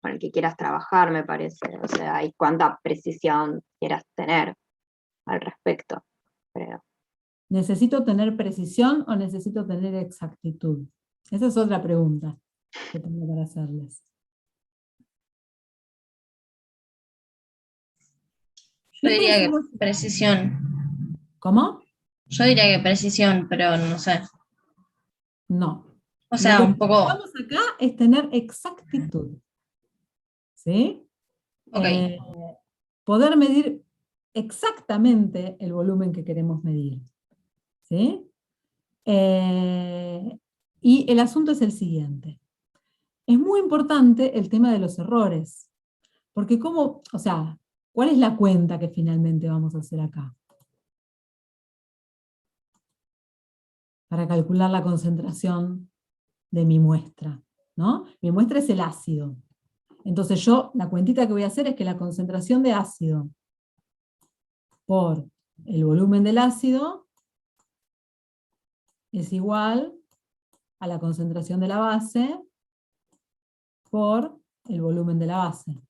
con el que quieras trabajar, me parece. O sea, y cuánta precisión quieras tener al respecto, creo. ¿Necesito tener precisión o necesito tener exactitud? Esa es otra pregunta que tengo para hacerles. Yo Siempre diría que decimos, precisión. ¿cómo? Yo diría que precisión, pero no sé. No. O Lo sea, que un poco. buscamos acá es tener exactitud. ¿Sí? Ok. Poder medir exactamente el volumen que queremos medir. ¿Sí? Y el asunto es el siguiente. Es muy importante el tema de los errores. Porque cómo, o sea, ¿cuál es la cuenta que finalmente vamos a hacer acá? Para calcular la concentración de mi muestra, ¿no? Mi muestra es el ácido. Entonces yo, la cuentita que voy a hacer es que la concentración de ácido por el volumen del ácido es igual a la concentración de la base por el volumen de la base.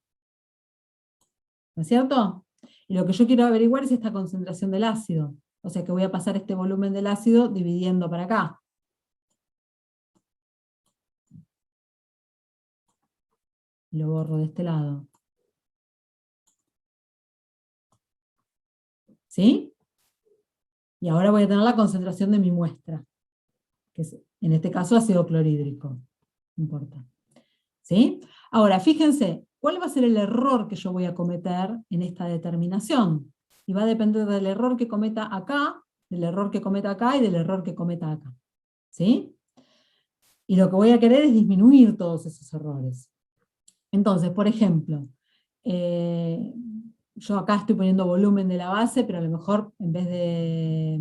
¿No es cierto? Y lo que yo quiero averiguar es esta concentración del ácido. O sea que voy a pasar este volumen del ácido dividiendo para acá. Y lo borro de este lado. ¿Sí? Y ahora voy a tener la concentración de mi muestra, que es, en este caso, ácido clorhídrico. No importa. ¿Sí? Ahora, fíjense, ¿cuál va a ser el error que yo voy a cometer en esta determinación? Y va a depender del error que cometa acá, del error que cometa acá y del error que cometa acá. ¿Sí? Y lo que voy a querer es disminuir todos esos errores. Entonces, por ejemplo, yo acá estoy poniendo volumen de la base, pero a lo mejor en vez de,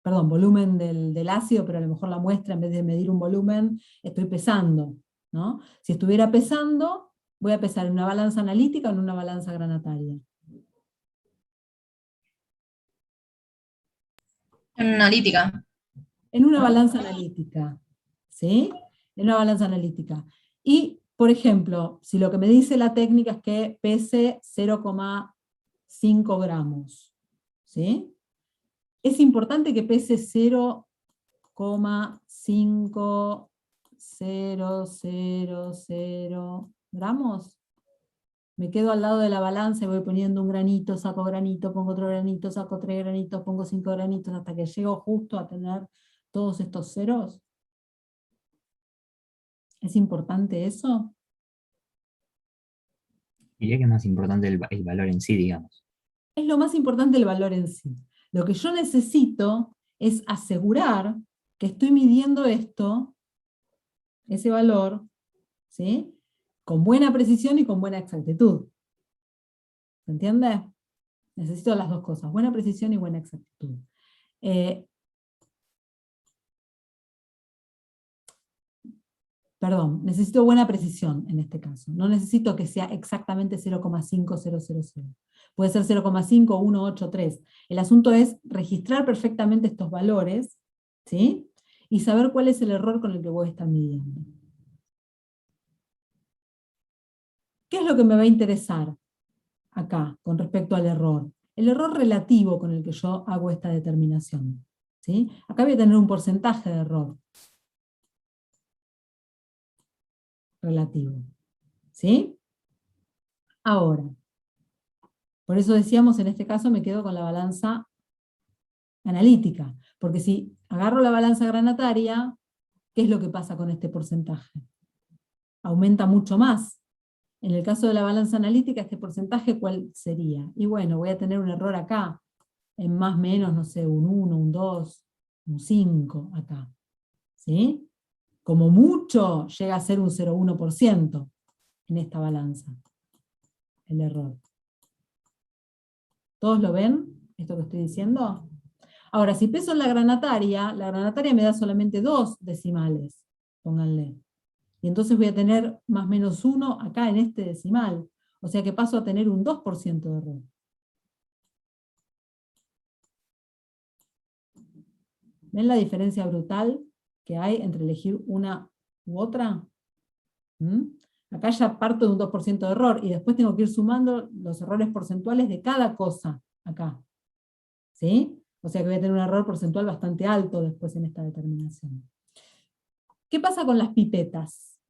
perdón, volumen del ácido, pero a lo mejor la muestra en vez de medir un volumen, estoy pesando, ¿no? Si estuviera pesando, voy a pesar en una balanza analítica o en una balanza granataria. En analítica. En una balanza analítica, ¿sí? En una balanza analítica. Y, por ejemplo, si lo que me dice la técnica es que pese 0,5 gramos, ¿sí? Es importante que pese 0,5000 gramos. Me quedo al lado de la balanza y voy poniendo un granito, saco granito, pongo otro granito, saco 3 granitos, pongo 5 granitos, hasta que llego justo a tener todos estos ceros. ¿Es importante eso? Diría que es más importante el valor en sí, digamos. Es lo más importante el valor en sí. Lo que yo necesito es asegurar que estoy midiendo esto, ese valor, ¿sí? Con buena precisión y con buena exactitud. ¿Se entiende? Necesito las dos cosas, buena precisión y buena exactitud. Perdón, necesito buena precisión en este caso. No necesito que sea exactamente 0,5000. Puede ser 0,5183. El asunto es registrar perfectamente estos valores, ¿sí? Y saber cuál es el error con el que voy a estar midiendo. ¿Qué es lo que me va a interesar acá con respecto al error? El error relativo con el que yo hago esta determinación, ¿sí? Acá voy a tener un porcentaje de error relativo, ¿sí? Ahora, por eso decíamos, en este caso me quedo con la balanza analítica, porque si agarro la balanza granataria, ¿qué es lo que pasa con este porcentaje? Aumenta mucho más. En el caso de la balanza analítica, este porcentaje, ¿cuál sería? Y bueno, voy a tener un error acá, en más o menos, no sé, un 1, un 2, un 5 acá. ¿Sí? Como mucho llega a ser un 0,1% en esta balanza, el error. ¿Todos lo ven, esto que estoy diciendo? Ahora, si peso en la granataria me da solamente 2 decimales, pónganle. Y entonces voy a tener más o menos 1 acá en este decimal. O sea que paso a tener un 2% de error. ¿Ven la diferencia brutal que hay entre elegir una u otra? ¿Mm? Acá ya parto de un 2% de error, y después tengo que ir sumando los errores porcentuales de cada cosa, acá. ¿Sí? O sea que voy a tener un error porcentual bastante alto después en esta determinación. ¿Qué pasa con las pipetas?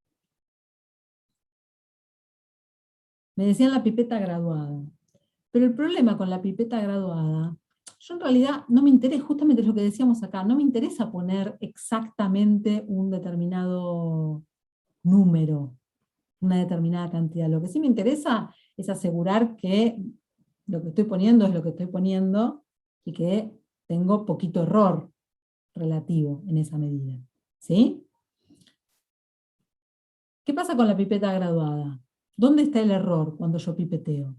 Me decían la pipeta graduada. Pero el problema con la pipeta graduada, yo en realidad no me interesa, justamente lo que decíamos acá, no me interesa poner exactamente un determinado número, una determinada cantidad. Lo que sí me interesa es asegurar que lo que estoy poniendo es lo que estoy poniendo y que tengo poquito error relativo en esa medida. ¿Sí? ¿Qué pasa con la pipeta graduada? ¿Dónde está el error cuando yo pipeteo?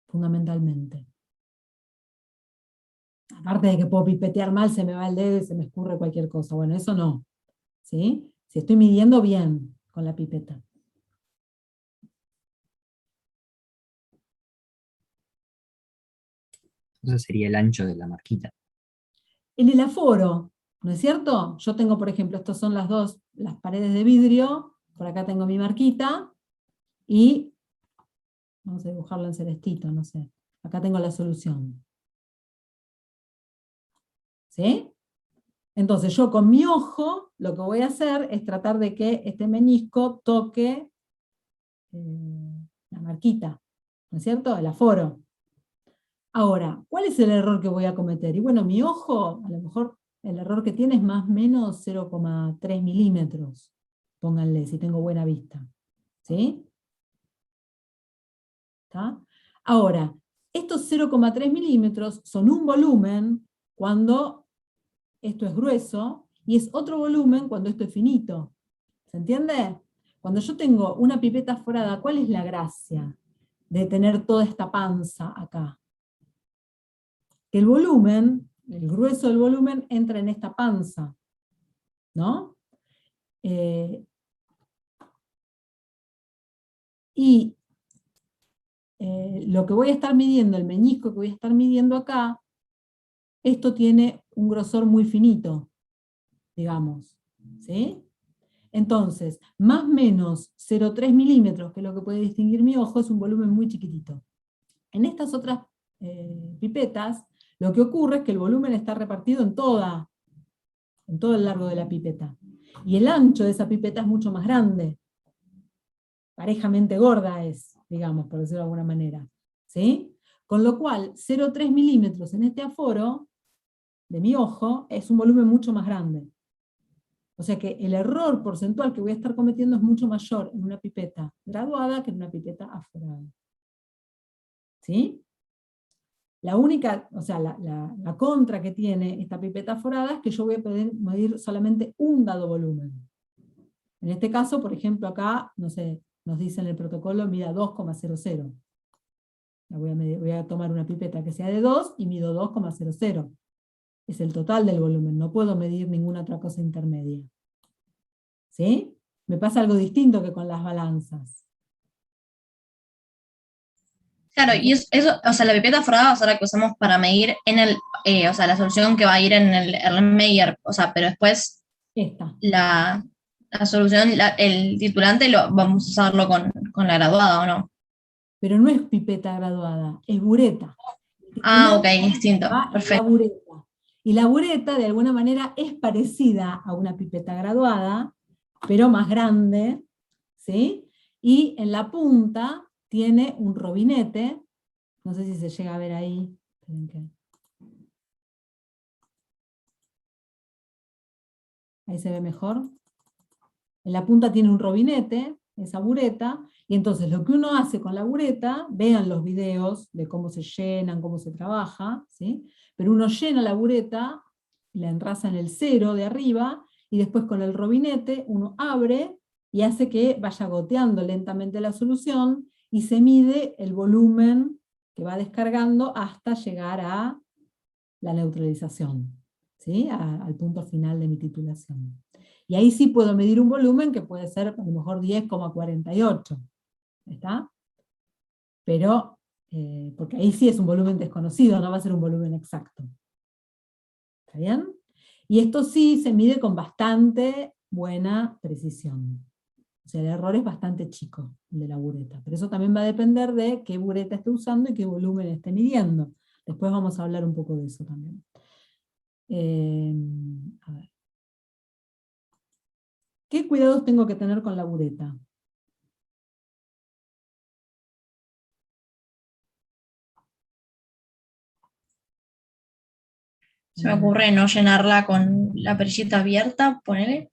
Fundamentalmente. Aparte de que puedo pipetear mal, se me va el dedo y se me escurre cualquier cosa. Bueno, eso no. ¿Sí? Si estoy midiendo bien con la pipeta. Eso sería el ancho de la marquita. En el aforo, ¿no es cierto? Yo tengo, por ejemplo, estas son las paredes de vidrio, por acá tengo mi marquita, y vamos a dibujarlo en celestito, no sé. Acá tengo la solución. ¿Sí? Entonces yo con mi ojo, lo que voy a hacer es tratar de que este meñisco toque la marquita, ¿no es cierto? El aforo. Ahora, ¿cuál es el error que voy a cometer? Y bueno, mi ojo, a lo mejor el error que tiene es más o menos 0,3 milímetros. Pónganle, si tengo buena vista. ¿Sí? ¿Está? Ahora, estos 0,3 milímetros son un volumen cuando esto es grueso, y es otro volumen cuando esto es finito. ¿Se entiende? Cuando yo tengo una pipeta forada, ¿cuál es la gracia de tener toda esta panza acá? Que el volumen, el grueso del volumen, entra en esta panza, ¿no? Lo que voy a estar midiendo, el meñisco que voy a estar midiendo acá, esto tiene un grosor muy finito, digamos, ¿sí? Entonces, más o menos 0,3 milímetros, que es lo que puede distinguir mi ojo, es un volumen muy chiquitito. En estas otras pipetas, lo que ocurre es que el volumen está repartido en todo el largo de la pipeta. Y el ancho de esa pipeta es mucho más grande. Parejamente gorda es, digamos, por decirlo de alguna manera. ¿Sí? Con lo cual, 0,3 milímetros en este aforo de mi ojo es un volumen mucho más grande. O sea que el error porcentual que voy a estar cometiendo es mucho mayor en una pipeta graduada que en una pipeta aforada. ¿Sí? La única, o sea, la contra que tiene esta pipeta aforada es que yo voy a poder medir solamente un dado volumen. En este caso, por ejemplo, acá, no sé, nos dice en el protocolo, mida 2,00. Voy a tomar una pipeta que sea de 2 y mido 2,00. Es el total del volumen, no puedo medir ninguna otra cosa intermedia. ¿Sí? Me pasa algo distinto que con las balanzas. Claro, y eso, o sea, la pipeta forada va a ser la que usamos para medir en o sea, la solución que va a ir en el Erlenmeyer, o sea, pero después Esta. la solución, el titulante vamos a usarlo con la graduada, ¿o no? Pero no es pipeta graduada, es bureta. Ah, ok, distinto, La perfecto. bureta. Y la bureta, de alguna manera, es parecida a una pipeta graduada, pero más grande, ¿sí? Y en la punta tiene un robinete, no sé si se llega a ver ahí. Esperen que... Ahí se ve mejor. En la punta tiene un robinete, esa bureta, y entonces lo que uno hace con la bureta, vean los videos de cómo se llenan, cómo se trabaja, ¿sí? Pero uno llena la bureta, la enrasa en el cero de arriba, y después con el robinete uno abre y hace que vaya goteando lentamente la solución, y se mide el volumen que va descargando hasta llegar a la neutralización, ¿sí? Al punto final de mi titulación. Y ahí sí puedo medir un volumen que puede ser a lo mejor 10,48, ¿está? Pero, porque ahí sí es un volumen desconocido, no va a ser un volumen exacto. ¿Está bien? Y esto sí se mide con bastante buena precisión. O sea, el error es bastante chico, el de la bureta. Pero eso también va a depender de qué bureta esté usando y qué volumen esté midiendo. Después vamos a hablar un poco de eso también. A ver. ¿Qué cuidados tengo que tener con la bureta? Se me ocurre no llenarla con la perillita abierta, ponele.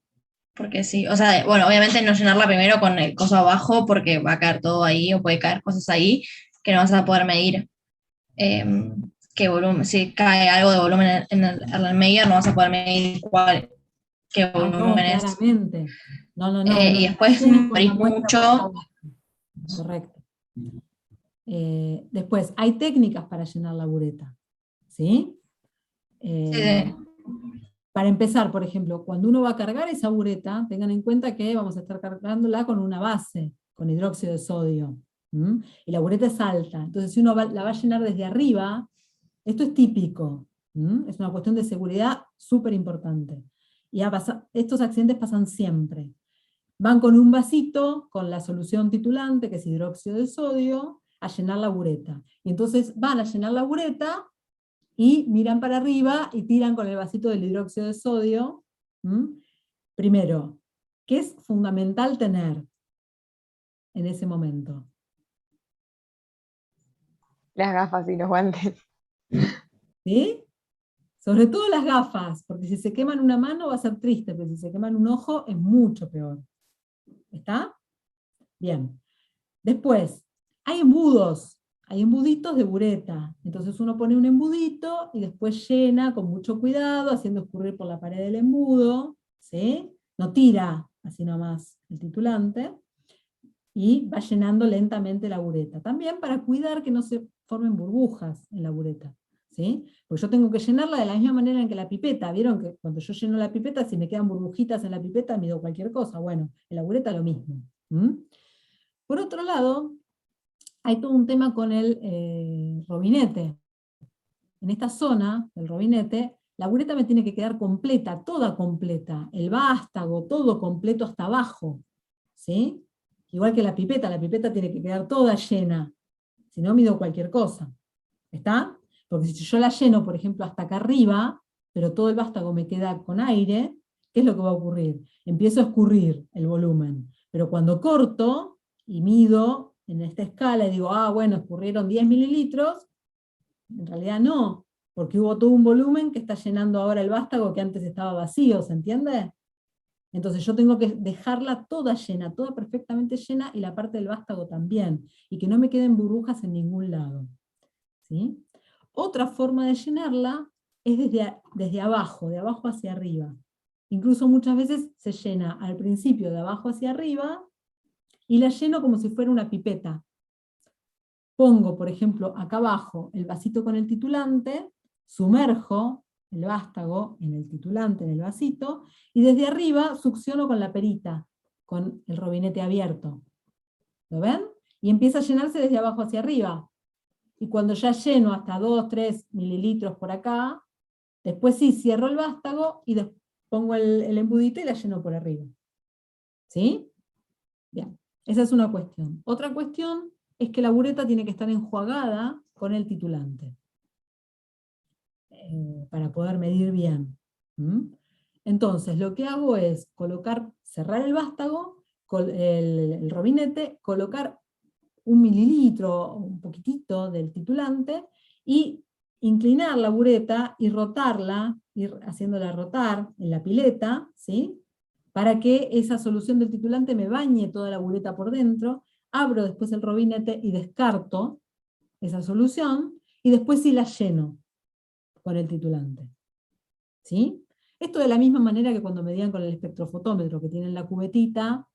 Porque sí, o sea, bueno, obviamente no llenarla primero con el coso abajo porque va a caer todo ahí o puede caer cosas ahí que no vas a poder medir. eh, Qué volumen, si cae algo de volumen en el medio no vas a poder medir qué Ah, no, volumen es. claramente. No, no, no. Uno Y lo después llena con la morís muestra puesta mucho. abajo. Correcto. Después, hay técnicas para llenar la bureta. ¿Sí? Sí, Para empezar, por ejemplo, cuando uno va a cargar esa bureta, tengan en cuenta que vamos a estar cargándola con una base, con hidróxido de sodio. ¿Mm? Y la bureta es alta. Entonces, si uno la va a llenar desde arriba, esto es típico. ¿Mm? Es una cuestión de seguridad súper importante. Y estos accidentes pasan siempre. Van con un vasito, con la solución titulante, que es hidróxido de sodio, a llenar la bureta. Y entonces van a llenar la bureta y miran para arriba y tiran con el vasito del hidróxido de sodio. ¿Mm? Primero, ¿qué es fundamental tener en ese momento? Las gafas y los guantes. ¿Sí? Sobre todo las gafas, porque si se queman una mano va a ser triste, pero si se queman un ojo es mucho peor. ¿Está? Bien. Después, hay embudos, hay embuditos de bureta. Entonces uno pone un embudito y después llena con mucho cuidado, haciendo escurrir por la pared del embudo, ¿sí? No tira así nomás el titulante, y va llenando lentamente la bureta. También para cuidar que no se formen burbujas en la bureta, ¿sí? Porque yo tengo que llenarla de la misma manera en que la pipeta. ¿Vieron que cuando yo lleno la pipeta, si me quedan burbujitas en la pipeta, mido cualquier cosa? Bueno, en la bureta lo mismo. Por otro lado, hay todo un tema con el robinete. En esta zona del robinete, la bureta me tiene que quedar completa, toda completa, el vástago, todo completo hasta abajo, ¿sí? Igual que la pipeta tiene que quedar toda llena, si no mido cualquier cosa, ¿está? Porque si yo la lleno, por ejemplo, hasta acá arriba, pero todo el vástago me queda con aire, ¿qué es lo que va a ocurrir? Empiezo a escurrir el volumen, pero cuando corto y mido en esta escala y digo, ah, bueno, escurrieron 10 mililitros, en realidad no, porque hubo todo un volumen que está llenando ahora el vástago que antes estaba vacío, ¿se entiende? Entonces yo tengo que dejarla toda llena, toda perfectamente llena, y la parte del vástago también, y que no me queden burbujas en ningún lado. ¿Sí? Otra forma de llenarla es desde abajo, de abajo hacia arriba. Incluso muchas veces se llena al principio de abajo hacia arriba, y la lleno como si fuera una pipeta. Pongo, por ejemplo, acá abajo el vasito con el titulante, sumerjo el vástago en el titulante, en el vasito, y desde arriba succiono con la perita, con el robinete abierto. ¿Lo ven? Y empieza a llenarse desde abajo hacia arriba. Y cuando ya lleno hasta 2, 3 mililitros por acá, después sí cierro el vástago y pongo el embudito y la lleno por arriba. ¿Sí? Bien, esa es una cuestión. Otra cuestión es que la bureta tiene que estar enjuagada con el titulante, para poder medir bien. Entonces, lo que hago es cerrar el vástago, el robinete, colocar 1 mililitro, un poquitito del titulante, y inclinar la bureta y rotarla, ir haciéndola rotar en la pileta, ¿sí? Para que esa solución del titulante me bañe toda la bureta por dentro, abro después el robinete y descarto esa solución, y después sí la lleno con el titulante. ¿Sí? Esto de la misma manera que cuando medían con el espectrofotómetro, que tienen la cubetita,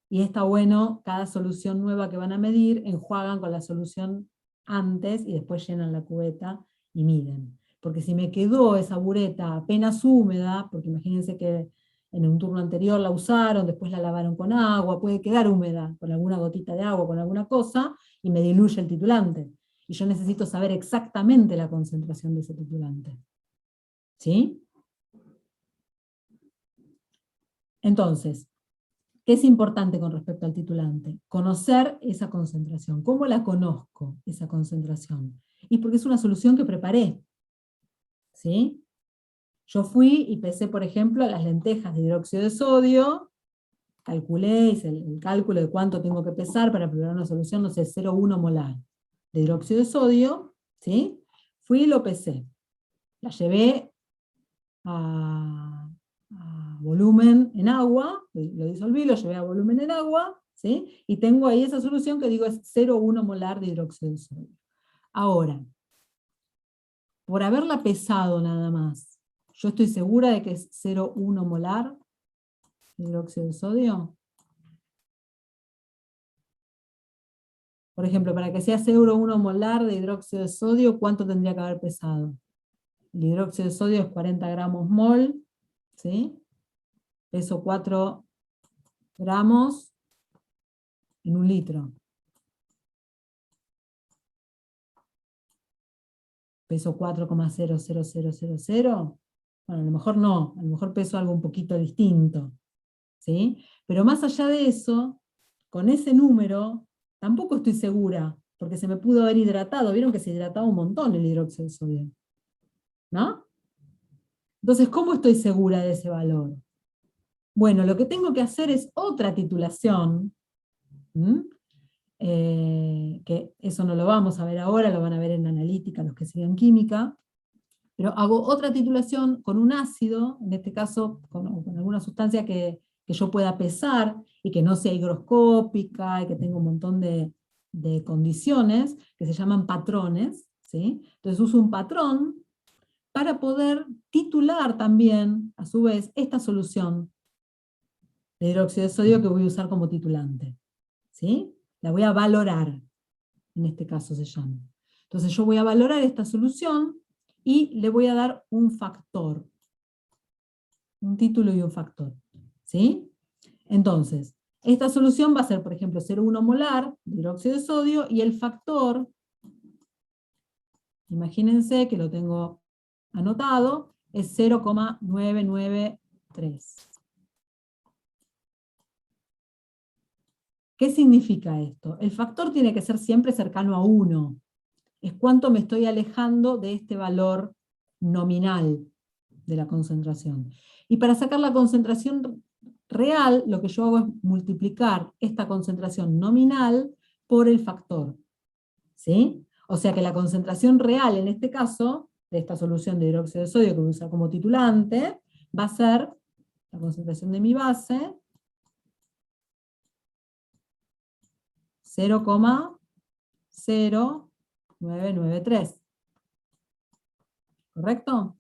y está bueno, cada solución nueva que van a medir, enjuagan con la solución antes y después llenan la cubeta y miden. Porque si me quedó esa bureta apenas húmeda, porque imagínense que en un turno anterior la usaron, después la lavaron con agua, puede quedar húmeda con alguna gotita de agua, con alguna cosa, y me diluye el titulante. Y yo necesito saber exactamente la concentración de ese titulante. ¿Sí? Entonces, ¿qué es importante con respecto al titulante? Conocer esa concentración. ¿Cómo la conozco, esa concentración? Y porque es una solución que preparé. ¿Sí? Yo fui y pesé, por ejemplo, las lentejas de hidróxido de sodio, calculé, hice el cálculo de cuánto tengo que pesar para preparar una solución, no sé, 0,1 molar de hidróxido de sodio, ¿sí? Fui y lo pesé. La llevé a volumen en agua, lo disolví, lo llevé a volumen en agua, ¿sí? Y tengo ahí esa solución que digo es 0,1 molar de hidróxido de sodio. Ahora, por haberla pesado nada más, ¿yo estoy segura de que es 0,1 molar de hidróxido de sodio? Por ejemplo, para que sea 0,1 molar de hidróxido de sodio, ¿cuánto tendría que haber pesado? El hidróxido de sodio es 40 gramos mol, ¿sí? Peso 4 gramos en 1 litro. Peso 4,00000. Bueno, a lo mejor no, a lo mejor peso algo un poquito distinto. ¿Sí? Pero más allá de eso, con ese número, tampoco estoy segura, porque se me pudo haber hidratado. Vieron que se hidrataba un montón el hidróxido de sodio, ¿no? Entonces, ¿cómo estoy segura de ese valor? Bueno, lo que tengo que hacer es otra titulación, que eso no lo vamos a ver ahora, lo van a ver en analítica los que sigan química, pero hago otra titulación con un ácido, en este caso con alguna sustancia que yo pueda pesar, y que no sea higroscópica, y que tenga un montón de condiciones, que se llaman patrones, ¿sí? Entonces uso un patrón para poder titular también, a su vez, esta solución de hidróxido de sodio que voy a usar como titulante. ¿Sí? La voy a valorar, en este caso se llama. Entonces yo voy a valorar esta solución y le voy a dar un factor. Un título y un factor. ¿Sí? Entonces, esta solución va a ser, por ejemplo, 0,1 molar de hidróxido de sodio, y el factor, imagínense que lo tengo anotado, es 0,993. ¿Qué significa esto? El factor tiene que ser siempre cercano a 1. Es cuánto me estoy alejando de este valor nominal de la concentración. Y para sacar la concentración real, lo que yo hago es multiplicar esta concentración nominal por el factor. ¿Sí? O sea que la concentración real, en este caso, de esta solución de hidróxido de sodio que voy a usar como titulante, va a ser la concentración de mi base, 0,0993. ¿Correcto?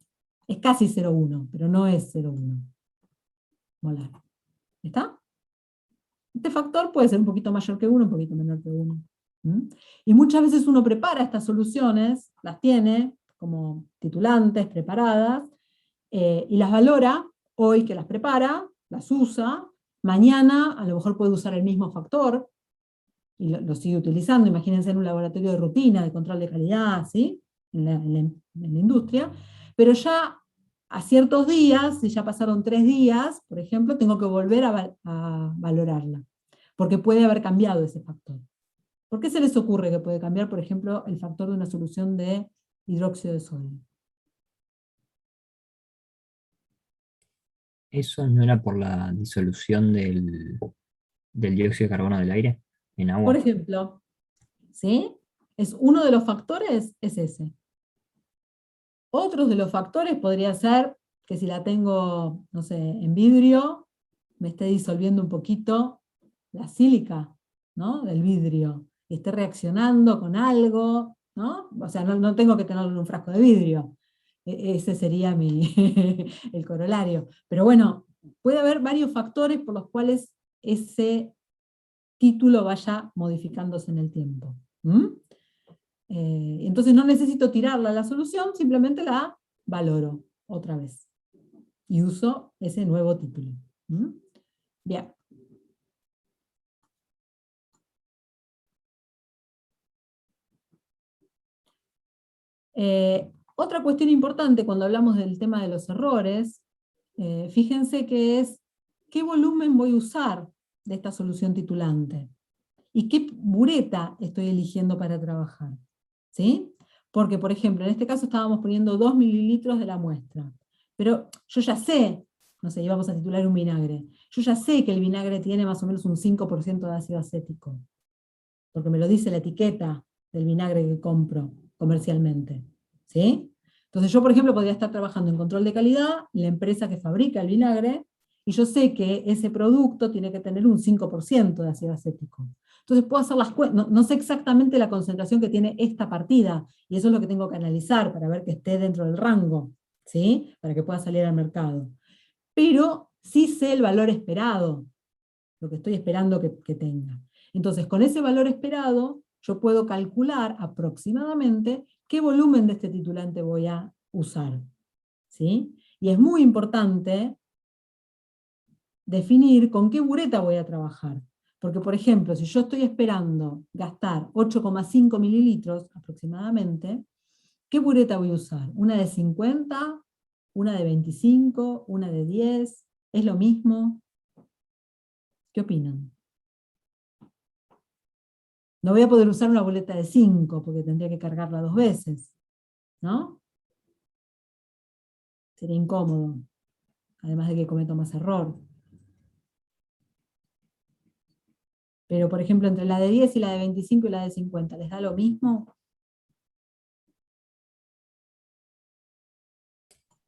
Es casi 0,1, pero no es 0,1 molar. ¿Está? Este factor puede ser un poquito mayor que 1, un poquito menor que 1. Y muchas veces uno prepara estas soluciones, las tiene como titulantes preparadas, y las valora, hoy que las prepara, las usa, mañana a lo mejor puede usar el mismo factor, y lo sigue utilizando. Imagínense en un laboratorio de rutina, de control de calidad, ¿sí? en la industria, pero ya a ciertos días, si ya pasaron 3 días, por ejemplo, tengo que volver a valorarla, porque puede haber cambiado ese factor. ¿Por qué se les ocurre que puede cambiar, por ejemplo, el factor de una solución de hidróxido de sodio? Eso no era por la disolución del del dióxido de carbono del aire en agua. Por ejemplo, ¿sí? Es uno de los factores, es ese. Otros de los factores podría ser que si la tengo, no sé, en vidrio, me esté disolviendo un poquito la sílica, ¿no? Del vidrio, y esté reaccionando con algo, ¿no? O sea, no tengo que tenerlo en un frasco de vidrio. Ese sería el corolario. Pero bueno, puede haber varios factores por los cuales ese título vaya modificándose en el tiempo. Entonces no necesito tirarla a la solución, simplemente la valoro otra vez. Y uso ese nuevo título. Bien. Otra cuestión importante cuando hablamos del tema de los errores, fíjense que es qué volumen voy a usar de esta solución titulante y qué bureta estoy eligiendo para trabajar. ¿Sí? Porque, por ejemplo, en este caso estábamos poniendo 2 mililitros de la muestra, pero yo ya sé, no sé, íbamos a titular un vinagre, yo ya sé que el vinagre tiene más o menos un 5% de ácido acético, porque me lo dice la etiqueta del vinagre que compro comercialmente. ¿Sí? Entonces yo, por ejemplo, podría estar trabajando en control de calidad, en la empresa que fabrica el vinagre, y yo sé que ese producto tiene que tener un 5% de ácido acético. Entonces puedo hacer las cuentas, no sé exactamente la concentración que tiene esta partida, y eso es lo que tengo que analizar para ver que esté dentro del rango, ¿sí? Para que pueda salir al mercado. Pero sí sé el valor esperado, lo que estoy esperando que tenga. Entonces, con ese valor esperado, yo puedo calcular aproximadamente qué volumen de este titulante voy a usar. ¿Sí? Y es muy importante definir con qué bureta voy a trabajar. Porque, por ejemplo, si yo estoy esperando gastar 8,5 mililitros aproximadamente, ¿qué bureta voy a usar? ¿Una de 50? ¿Una de 25? ¿Una de 10? ¿Es lo mismo? ¿Qué opinan? No voy a poder usar una boleta de 5 porque tendría que cargarla 2 veces, ¿no? Sería incómodo, además de que cometo más error. Pero, por ejemplo, entre la de 10 y la de 25 y la de 50, ¿les da lo mismo?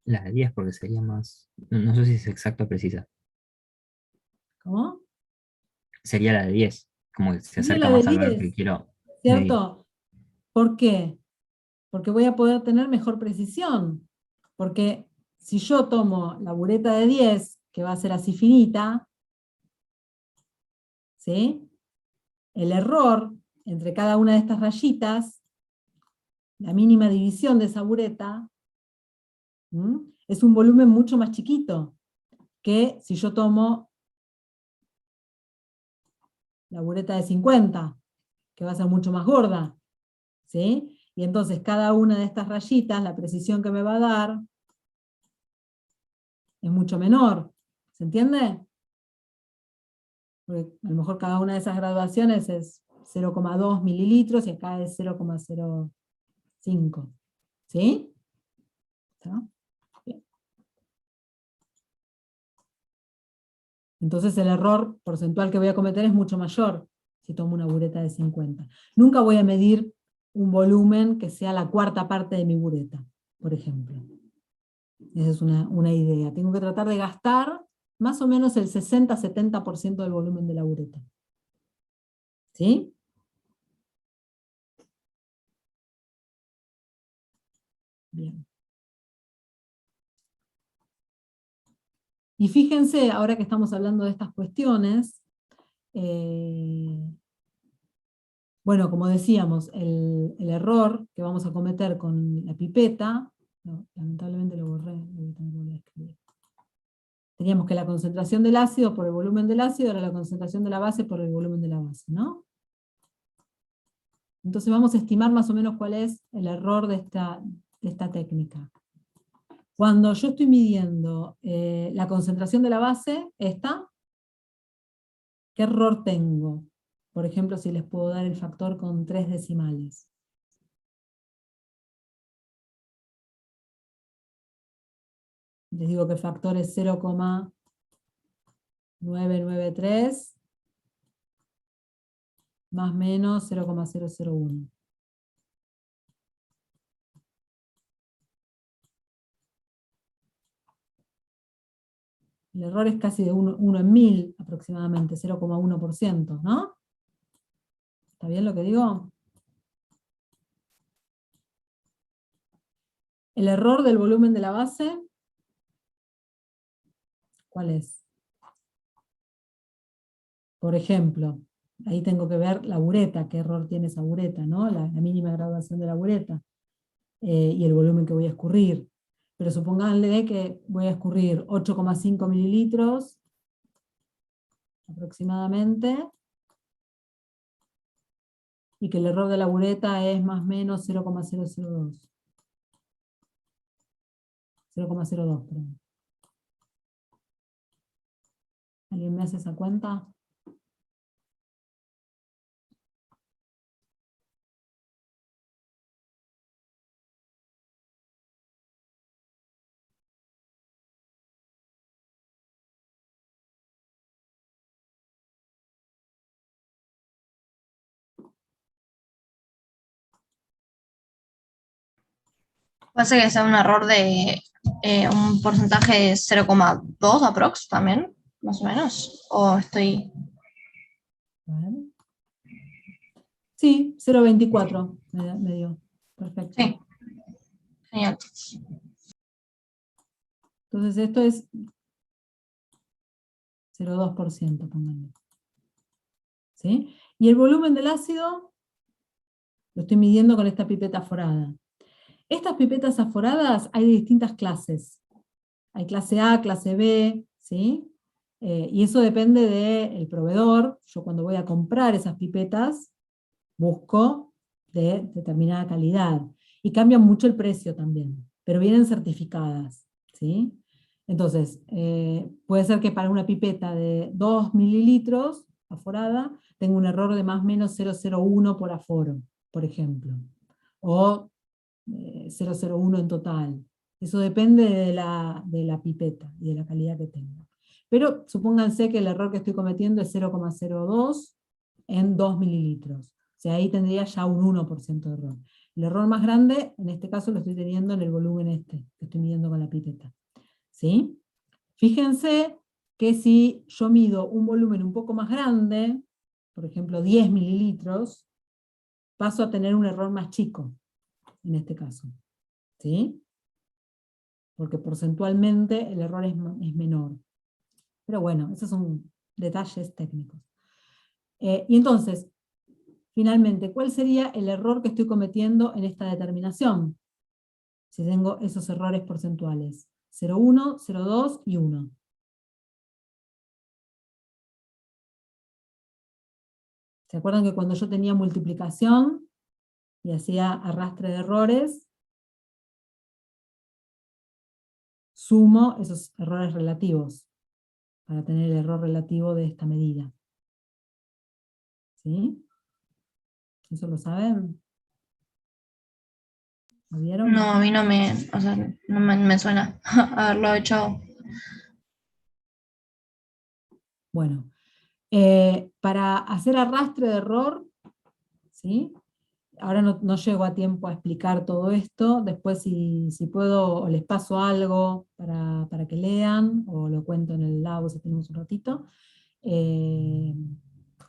La de 10 porque sería más, no sé si es exacta o precisa. ¿Cómo? Sería la de 10, como que se Sería acerca la de más al valor que 10, quiero medir. ¿cierto? ¿Por qué? Porque voy a poder tener mejor precisión. Porque si yo tomo la bureta de 10, que va a ser así finita, ¿sí? El error entre cada una de estas rayitas, la mínima división de esa bureta, es un volumen mucho más chiquito que si yo tomo la bureta de 50, que va a ser mucho más gorda. ¿Sí? Y entonces cada una de estas rayitas, la precisión que me va a dar es mucho menor. ¿Se entiende? Porque a lo mejor cada una de esas graduaciones es 0,2 mililitros y acá es 0,05. ¿Sí? ¿Está? Bien. Entonces el error porcentual que voy a cometer es mucho mayor si tomo una bureta de 50. Nunca voy a medir un volumen que sea la cuarta parte de mi bureta, por ejemplo. Esa es una idea. Tengo que tratar de gastar más o menos el 60-70% del volumen de la bureta. ¿Sí? Bien. Y fíjense, ahora que estamos hablando de estas cuestiones, bueno, como decíamos, el error que vamos a cometer con la pipeta, no, lamentablemente lo borré, lo voy a tener que volver a escribir. Teníamos que la concentración del ácido por el volumen del ácido era la concentración de la base por el volumen de la base, ¿no? Entonces vamos a estimar más o menos cuál es el error de esta técnica. Cuando yo estoy midiendo la concentración de la base, esta, ¿qué error tengo? Por ejemplo, si les puedo dar el factor con 3 decimales. Les digo que el factor es 0,993 más menos 0,001. El error es casi de 1 en 1000 aproximadamente, 0,1%, ¿no? ¿Está bien lo que digo? El error del volumen de la base, ¿cuál es? Por ejemplo, ahí tengo que ver la bureta, qué error tiene esa bureta, ¿no? La mínima graduación de la bureta, y el volumen que voy a escurrir. Pero supónganle que voy a escurrir 8,5 mililitros aproximadamente, y que el error de la bureta es más o menos 0,002. 0,02, perdón. ¿Alguien me hace esa cuenta? Puede ser que sea un error de un porcentaje de 0,2 aprox también, más o menos. O estoy. A ver. Sí, 0,24 me dio. Perfecto. Sí, genial. Entonces esto es 0,2%, pónganle. ¿Sí? Y el volumen del ácido lo estoy midiendo con esta pipeta aforada. Estas pipetas aforadas hay de distintas clases. Hay clase A, clase B, ¿sí? Y eso depende del proveedor. Yo cuando voy a comprar esas pipetas, busco de determinada calidad. Y cambian mucho el precio también, pero vienen certificadas, ¿sí? Entonces, puede ser que para una pipeta de 2 mililitros aforada, tenga un error de más o menos 0,01 por aforo, por ejemplo. O 0,01 en total. Eso depende de la pipeta y de la calidad que tenga. Pero supónganse que el error que estoy cometiendo es 0,02 en 2 mililitros. O sea, ahí tendría ya un 1% de error. El error más grande, en este caso lo estoy teniendo en el volumen este, que estoy midiendo con la pipeta. ¿Sí? Fíjense que si yo mido un volumen un poco más grande, por ejemplo 10 mililitros, paso a tener un error más chico, en este caso. ¿Sí? Porque porcentualmente el error es menor. Pero bueno, esos son detalles técnicos. Y entonces, finalmente, ¿cuál sería el error que estoy cometiendo en esta determinación? Si tengo esos errores porcentuales. 0,1, 0,2 y 1. ¿Se acuerdan que cuando yo tenía multiplicación y hacía arrastre de errores, sumo esos errores relativos para tener el error relativo de esta medida? ¿Sí? ¿Eso lo saben? ¿Lo vieron? No, a mí no me, o sea, no me suena haberlo hecho. Bueno, para hacer arrastre de error, ¿sí? Ahora no llego a tiempo a explicar todo esto, después si puedo o les paso algo para que lean, o lo cuento en el labo si tenemos un ratito.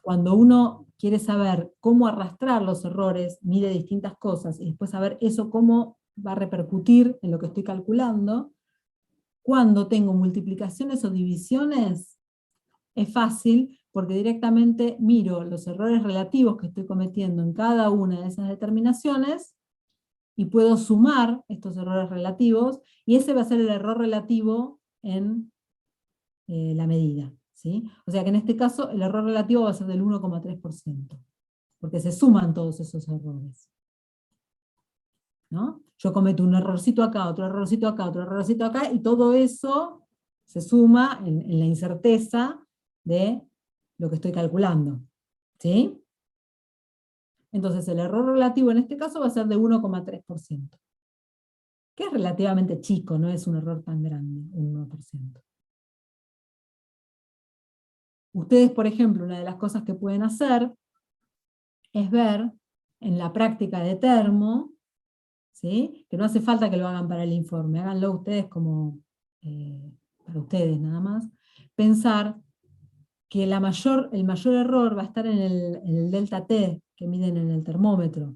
Cuando uno quiere saber cómo arrastrar los errores, mide distintas cosas, y después saber eso cómo va a repercutir en lo que estoy calculando, cuando tengo multiplicaciones o divisiones, es fácil, porque directamente miro los errores relativos que estoy cometiendo en cada una de esas determinaciones, y puedo sumar estos errores relativos, y ese va a ser el error relativo en la medida. ¿Sí? O sea que en este caso el error relativo va a ser del 1,3%, porque se suman todos esos errores. ¿No? Yo cometo un errorcito acá, otro errorcito acá, otro errorcito acá, y todo eso se suma en la incerteza de lo que estoy calculando. ¿Sí? Entonces el error relativo en este caso va a ser de 1,3%, que es relativamente chico, no es un error tan grande, un 1%. Ustedes, por ejemplo, una de las cosas que pueden hacer es ver en la práctica de termo, ¿sí? Que no hace falta que lo hagan para el informe, háganlo ustedes como para ustedes nada más, pensar que el mayor error va a estar en el delta T que miden en el termómetro,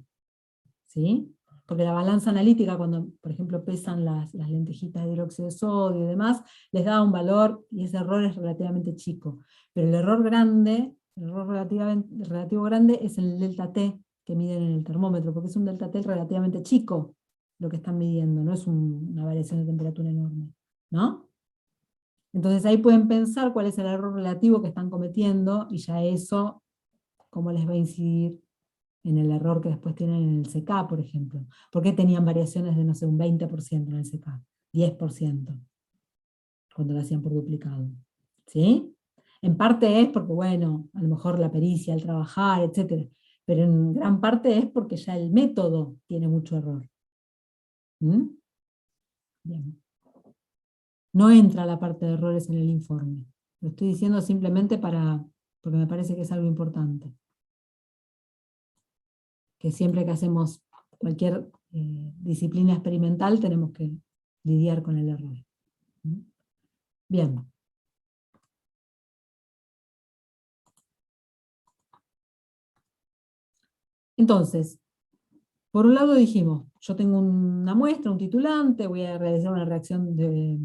¿sí? Porque la balanza analítica, cuando por ejemplo pesan las lentejitas de hidróxido de sodio y demás, les da un valor y ese error es relativamente chico. Pero el error grande, el error relativo grande es el delta T que miden en el termómetro, porque es un delta T relativamente chico lo que están midiendo, no es una variación de temperatura enorme, ¿no? Entonces ahí pueden pensar cuál es el error relativo que están cometiendo, y ya eso, cómo les va a incidir en el error que después tienen en el CK, por ejemplo. ¿Por qué tenían variaciones de, no sé, un 20% en el CK? 10%, cuando lo hacían por duplicado. ¿Sí? En parte es porque, bueno, a lo mejor la pericia, el trabajar, etc. Pero en gran parte es porque ya el método tiene mucho error. ¿Mm? Bien. No entra la parte de errores en el informe. Lo estoy diciendo simplemente porque me parece que es algo importante. Que siempre que hacemos cualquier disciplina experimental tenemos que lidiar con el error. ¿Mm? Bien. Entonces, por un lado dijimos, yo tengo una muestra, un titulante, voy a realizar una reacción de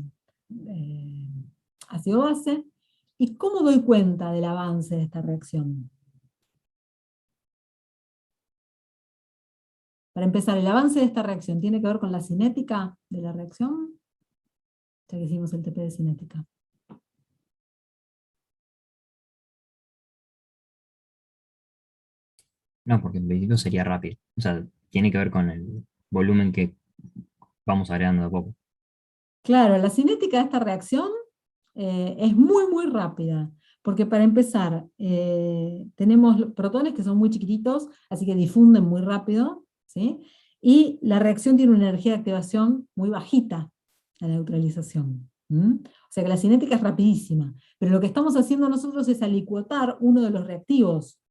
ácido-base, ¿y cómo doy cuenta del avance de esta reacción? Para empezar, el avance de esta reacción tiene que ver con la cinética de la reacción, ya que hicimos el TP de cinética. No, porque en principio sería rápido. O sea, tiene que ver con el volumen que vamos agregando de a poco. Claro, la cinética de esta reacción es muy, muy rápida, porque para empezar, tenemos protones que son muy chiquititos, así que difunden muy rápido, ¿sí? Y la reacción tiene una energía de activación muy bajita, la neutralización. O sea que la cinética es rapidísima, pero lo que estamos haciendo nosotros es alicuotar uno de los reactivos.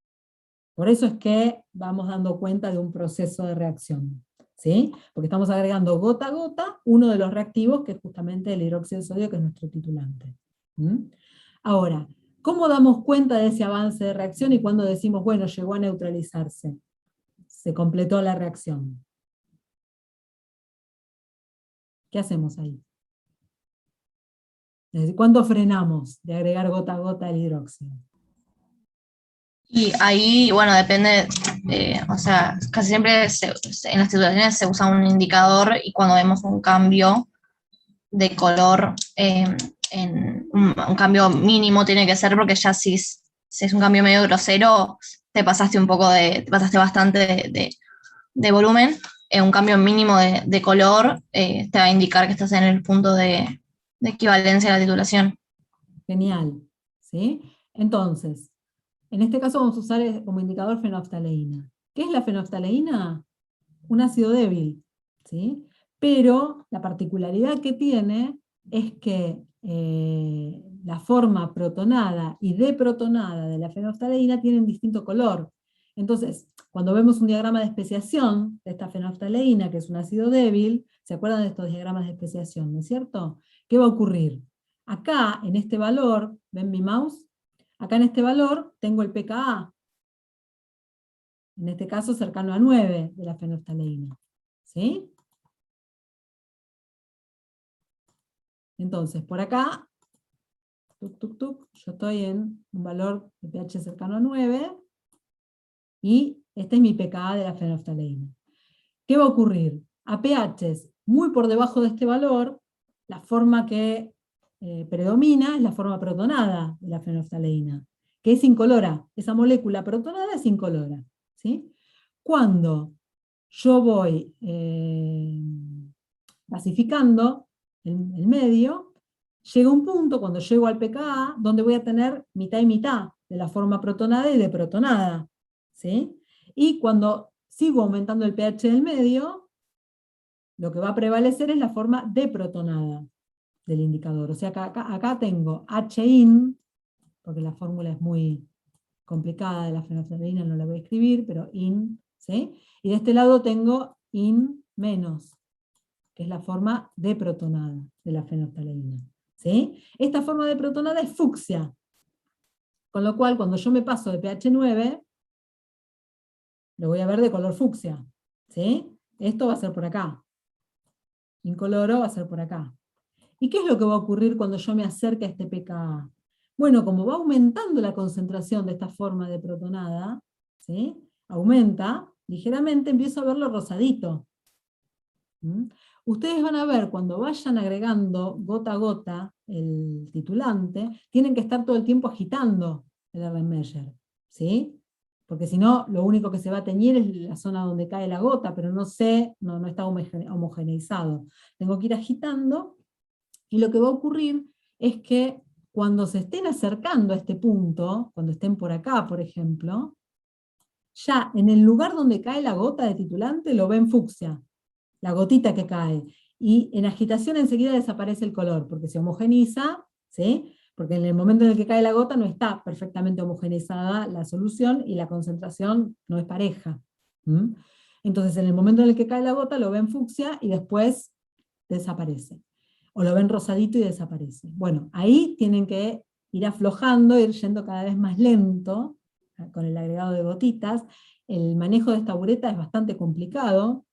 Por eso es que vamos dando cuenta de un proceso de reacción, ¿sí? Porque estamos agregando gota a gota uno de los reactivos, que es justamente el hidróxido de sodio, que es nuestro titulante. Ahora, ¿cómo damos cuenta de ese avance de reacción y cuando decimos, bueno, llegó a neutralizarse? Se completó la reacción. ¿Qué hacemos ahí? Es decir, ¿cuándo frenamos de agregar gota a gota el hidróxido? Y ahí, bueno, depende, o sea, casi siempre en las titulaciones se usa un indicador y cuando vemos un cambio de color, en un cambio mínimo tiene que ser porque ya si es un cambio medio grosero, te pasaste bastante de volumen. Un cambio mínimo de color te va a indicar que estás en el punto de equivalencia de la titulación. Genial, ¿sí? Entonces, en este caso vamos a usar como indicador fenoftaleína. ¿Qué es la fenoftaleína? Un ácido débil, ¿sí? Pero la particularidad que tiene es que la forma protonada y deprotonada de la fenoftaleína tienen distinto color. Entonces, cuando vemos un diagrama de especiación de esta fenoftaleína, que es un ácido débil, ¿se acuerdan de estos diagramas de especiación, no es cierto? ¿Qué va a ocurrir? Acá, en este valor, ¿ven mi mouse? Acá en este valor tengo el pKa, en este caso cercano a 9 de la fenoftaleína. ¿Sí? Entonces, por acá, yo estoy en un valor de pH cercano a 9, y este es mi pKa de la fenoftaleína. ¿Qué va a ocurrir? A pHs muy por debajo de este valor, la forma que predomina es la forma protonada de la fenoftaleína, que es incolora. Esa molécula protonada es incolora. ¿Sí? Cuando yo voy basificando el medio, llega un punto, cuando llego al pKa, donde voy a tener mitad y mitad de la forma protonada y deprotonada. ¿Sí? Y cuando sigo aumentando el pH del medio, lo que va a prevalecer es la forma deprotonada del indicador. O sea, acá tengo HIN, porque la fórmula es muy complicada de la fenolftaleína, no la voy a escribir, pero in, ¿sí? Y de este lado tengo in menos, que es la forma deprotonada de la fenolftaleína, ¿sí? Esta forma deprotonada es fucsia, con lo cual cuando yo me paso de pH 9, lo voy a ver de color fucsia, ¿sí? Esto va a ser por acá. Incoloro va a ser por acá. ¿Y qué es lo que va a ocurrir cuando yo me acerque a este pKa? Bueno, como va aumentando la concentración de esta forma de protonada, ¿sí? Aumenta ligeramente, empiezo a verlo rosadito. ¿Mm? Ustedes van a ver, cuando vayan agregando gota a gota el titulante, tienen que estar todo el tiempo agitando el Erlenmeyer, ¿sí? Porque si no, lo único que se va a teñir es la zona donde cae la gota, pero no está homogeneizado. Tengo que ir agitando, y lo que va a ocurrir es que cuando se estén acercando a este punto, cuando estén por acá, por ejemplo, ya en el lugar donde cae la gota de titulante lo ven fucsia, la gotita que cae, y en agitación enseguida desaparece el color, porque se homogeniza, ¿sí? Porque en el momento en el que cae la gota no está perfectamente homogeneizada la solución y la concentración no es pareja. ¿Mm? Entonces en el momento en el que cae la gota lo ven fucsia y después desaparece. O lo ven rosadito y desaparece. Bueno, ahí tienen que ir aflojando, ir yendo cada vez más lento, con el agregado de gotitas. El manejo de esta bureta es bastante complicado.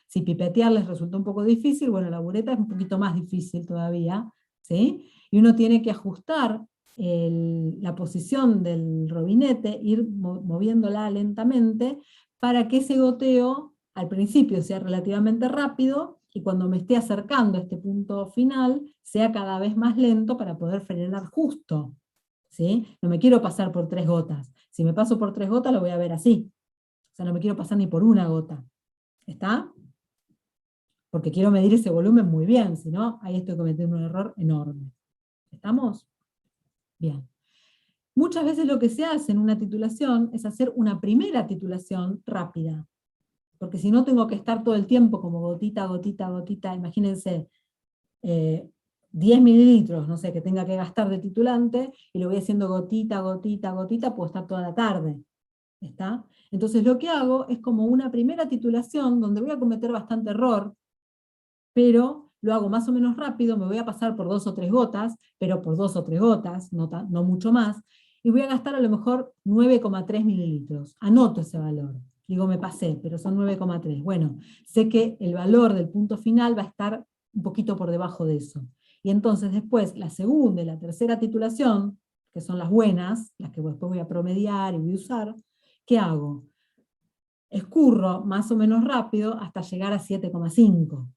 Si pipetear les resultó un poco difícil, bueno, la bureta es un poquito más difícil todavía, ¿sí? Y uno tiene que ajustar la posición del robinete, ir moviéndola lentamente, para que ese goteo al principio sea relativamente rápido, y cuando me esté acercando a este punto final, sea cada vez más lento para poder frenar justo. ¿Sí? No me quiero pasar por 3 gotas. Si me paso por 3 gotas lo voy a ver así. O sea, no me quiero pasar ni por una gota. ¿Está? Porque quiero medir ese volumen muy bien, si no, ahí estoy cometiendo un error enorme. ¿Estamos? Bien. Muchas veces lo que se hace en una titulación es hacer una primera titulación rápida. Porque si no tengo que estar todo el tiempo como gotita, gotita, gotita, imagínense, 10 mililitros, no sé, que tenga que gastar de titulante, y lo voy haciendo gotita, gotita, gotita, puedo estar toda la tarde. ¿Está? Entonces lo que hago es como una primera titulación, donde voy a cometer bastante error, pero lo hago más o menos rápido, me voy a pasar por 2 o 3 gotas, pero por 2 o 3 gotas, no mucho más, y voy a gastar a lo mejor 9,3 mililitros. Anoto ese valor. Digo, me pasé, pero son 9,3. Bueno, sé que el valor del punto final va a estar un poquito por debajo de eso. Y entonces después, la segunda y la tercera titulación, que son las buenas, las que después voy a promediar y voy a usar, ¿qué hago? Escurro más o menos rápido hasta llegar a 7,5.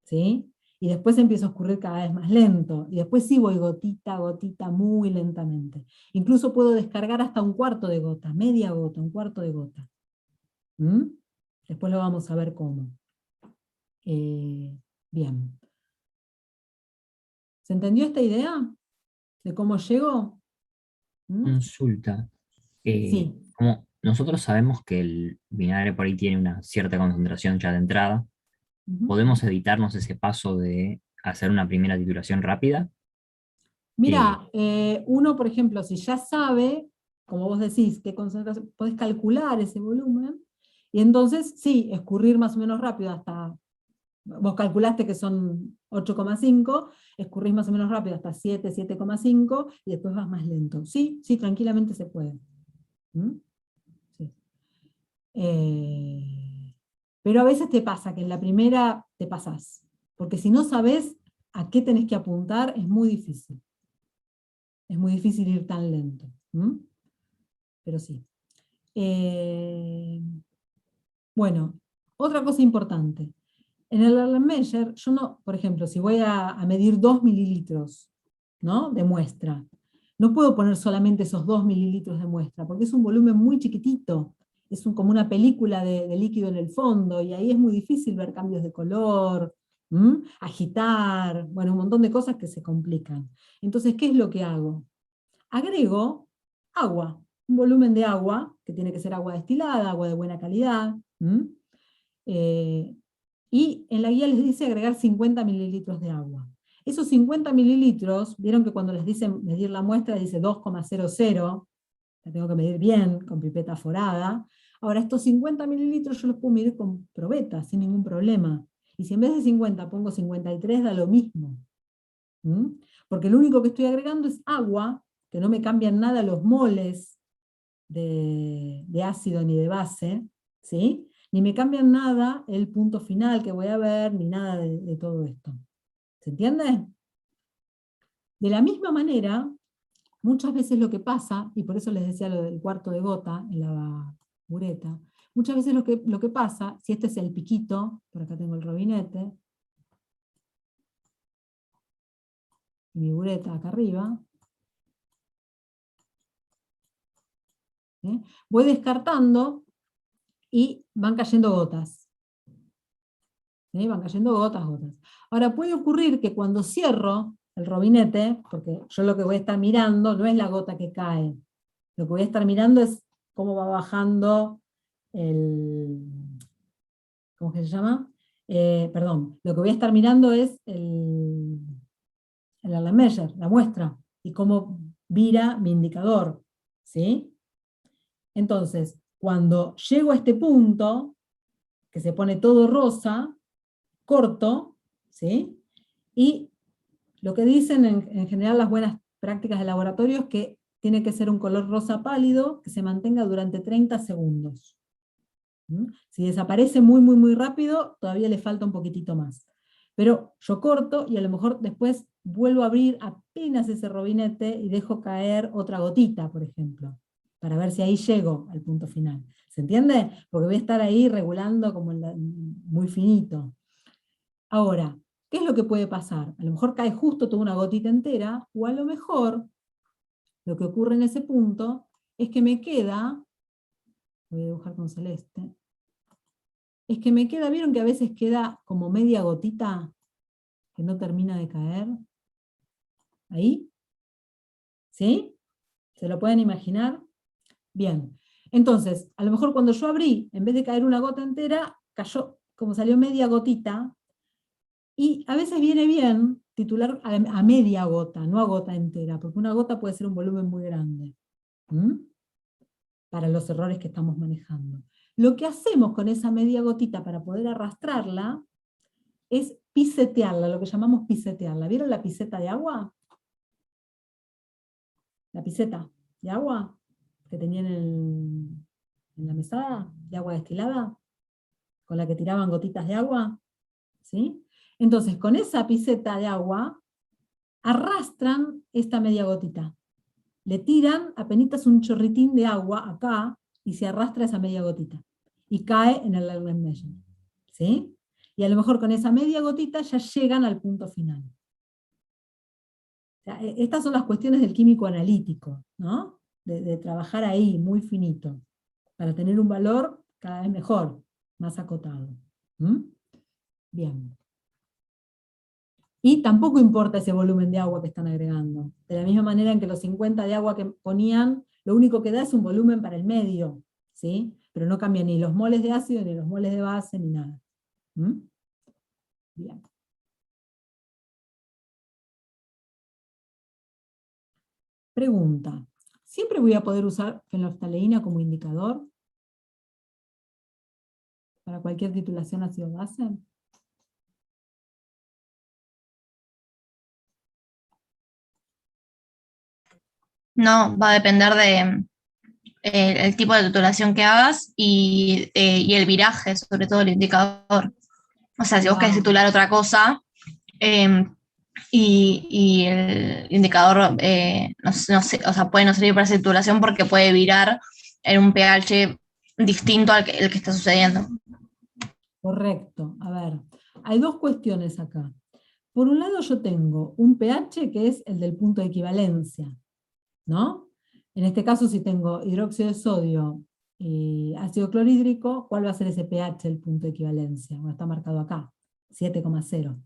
¿Sí? Y después empiezo a escurrir cada vez más lento, y después sí voy gotita, gotita, muy lentamente. Incluso puedo descargar hasta un cuarto de gota, media gota, un cuarto de gota. Después lo vamos a ver cómo. Bien. ¿Se entendió esta idea? ¿De cómo llego? Consulta. Sí. Como nosotros sabemos que el vinagre por ahí tiene una cierta concentración ya de entrada, ¿podemos evitarnos ese paso de hacer una primera titulación rápida? Mira, uno, por ejemplo, si ya sabe, como vos decís, qué concentración, podés calcular ese volumen, y entonces sí, escurrir más o menos rápido hasta, vos calculaste que son 8,5, escurrís más o menos rápido hasta 7, 7,5, y después vas más lento. Sí, sí, tranquilamente se puede. Sí. Pero a veces te pasa que en la primera te pasás, porque si no sabés a qué tenés que apuntar, es muy difícil. Es muy difícil ir tan lento. Pero sí. Bueno, otra cosa importante. En el Erlenmeyer, yo no, por ejemplo, si voy a medir 2 mililitros, ¿no?, de muestra, no puedo poner solamente esos 2 mililitros de muestra, porque es un volumen muy chiquitito, es como una película de líquido en el fondo, y ahí es muy difícil ver cambios de color, agitar, bueno, un montón de cosas que se complican. Entonces, ¿qué es lo que hago? Agrego agua, un volumen de agua, que tiene que ser agua destilada, agua de buena calidad, y en la guía les dice agregar 50 mililitros de agua. Esos 50 mililitros, vieron que cuando les dicen medir la muestra, dice 2,00, la tengo que medir bien, con pipeta forada. Ahora, estos 50 mililitros yo los puedo medir con probeta, sin ningún problema. Y si en vez de 50 pongo 53, da lo mismo. Porque lo único que estoy agregando es agua, que no me cambian nada los moles de ácido ni de base, ¿sí? Ni me cambian nada el punto final que voy a ver, ni nada de todo esto. ¿Se entiende? De la misma manera, muchas veces lo que pasa, y por eso les decía lo del cuarto de gota en la bureta, muchas veces lo que pasa, si este es el piquito, por acá tengo el robinete, y mi bureta acá arriba, ¿sí? Voy descartando y van cayendo gotas. ¿Sí? Van cayendo gotas. Ahora puede ocurrir que cuando cierro el robinete, porque yo lo que voy a estar mirando no es la gota que cae, lo que voy a estar mirando es cómo va bajando ¿cómo que se llama? Lo que voy a estar mirando es el Erlenmeyer, la muestra, y cómo vira mi indicador, ¿sí? Entonces, cuando llego a este punto, que se pone todo rosa, corto, ¿sí? Y lo que dicen en general las buenas prácticas de laboratorio es que tiene que ser un color rosa pálido que se mantenga durante 30 segundos. Si desaparece muy, muy, muy rápido, todavía le falta un poquitito más. Pero yo corto y a lo mejor después vuelvo a abrir apenas ese robinete y dejo caer otra gotita, por ejemplo, para ver si ahí llego al punto final. ¿Se entiende? Porque voy a estar ahí regulando como muy finito. Ahora, ¿qué es lo que puede pasar? A lo mejor cae justo toda una gotita entera, o a lo mejor lo que ocurre en ese punto es que me queda, voy a dibujar con celeste, es que me queda, ¿vieron que a veces queda como media gotita que no termina de caer? ¿Ahí? ¿Sí? ¿Se lo pueden imaginar? Bien. Entonces, a lo mejor cuando yo abrí, en vez de caer una gota entera, cayó, como salió media gotita, y a veces viene bien titular a media gota, no a gota entera, porque una gota puede ser un volumen muy grande, para los errores que estamos manejando. Lo que hacemos con esa media gotita para poder arrastrarla es pisetearla, lo que llamamos pisetearla. ¿Vieron la piseta de agua? La piseta de agua que tenían en la mesada, de agua destilada, con la que tiraban gotitas de agua, ¿sí? Entonces, con esa piseta de agua, arrastran esta media gotita. Le tiran apenas un chorritín de agua acá, y se arrastra esa media gotita. Y cae en el Erlenmeyer, ¿sí? Y a lo mejor con esa media gotita ya llegan al punto final. O sea, estas son las cuestiones del químico analítico, ¿no? De trabajar ahí, muy finito, para tener un valor cada vez mejor, más acotado. Bien. Y tampoco importa ese volumen de agua que están agregando. De la misma manera en que los 50 de agua que ponían, lo único que da es un volumen para el medio, ¿sí? Pero no cambia ni los moles de ácido, ni los moles de base, ni nada. Bien. Pregunta. ¿Siempre voy a poder usar fenolftaleína como indicador para cualquier titulación ácido-base? No, va a depender de el tipo de titulación que hagas y el viraje, sobre todo el indicador. O sea, si vos querés titular otra cosa y el indicador no sé, o sea, puede no servir para esa titulación porque puede virar en un pH distinto al el que está sucediendo. Correcto. A ver, hay dos cuestiones acá. Por un lado yo tengo un pH que es el del punto de equivalencia, ¿no? En este caso si tengo hidróxido de sodio y ácido clorhídrico, ¿cuál va a ser ese pH, el punto de equivalencia? Bueno, está marcado acá, 7,0,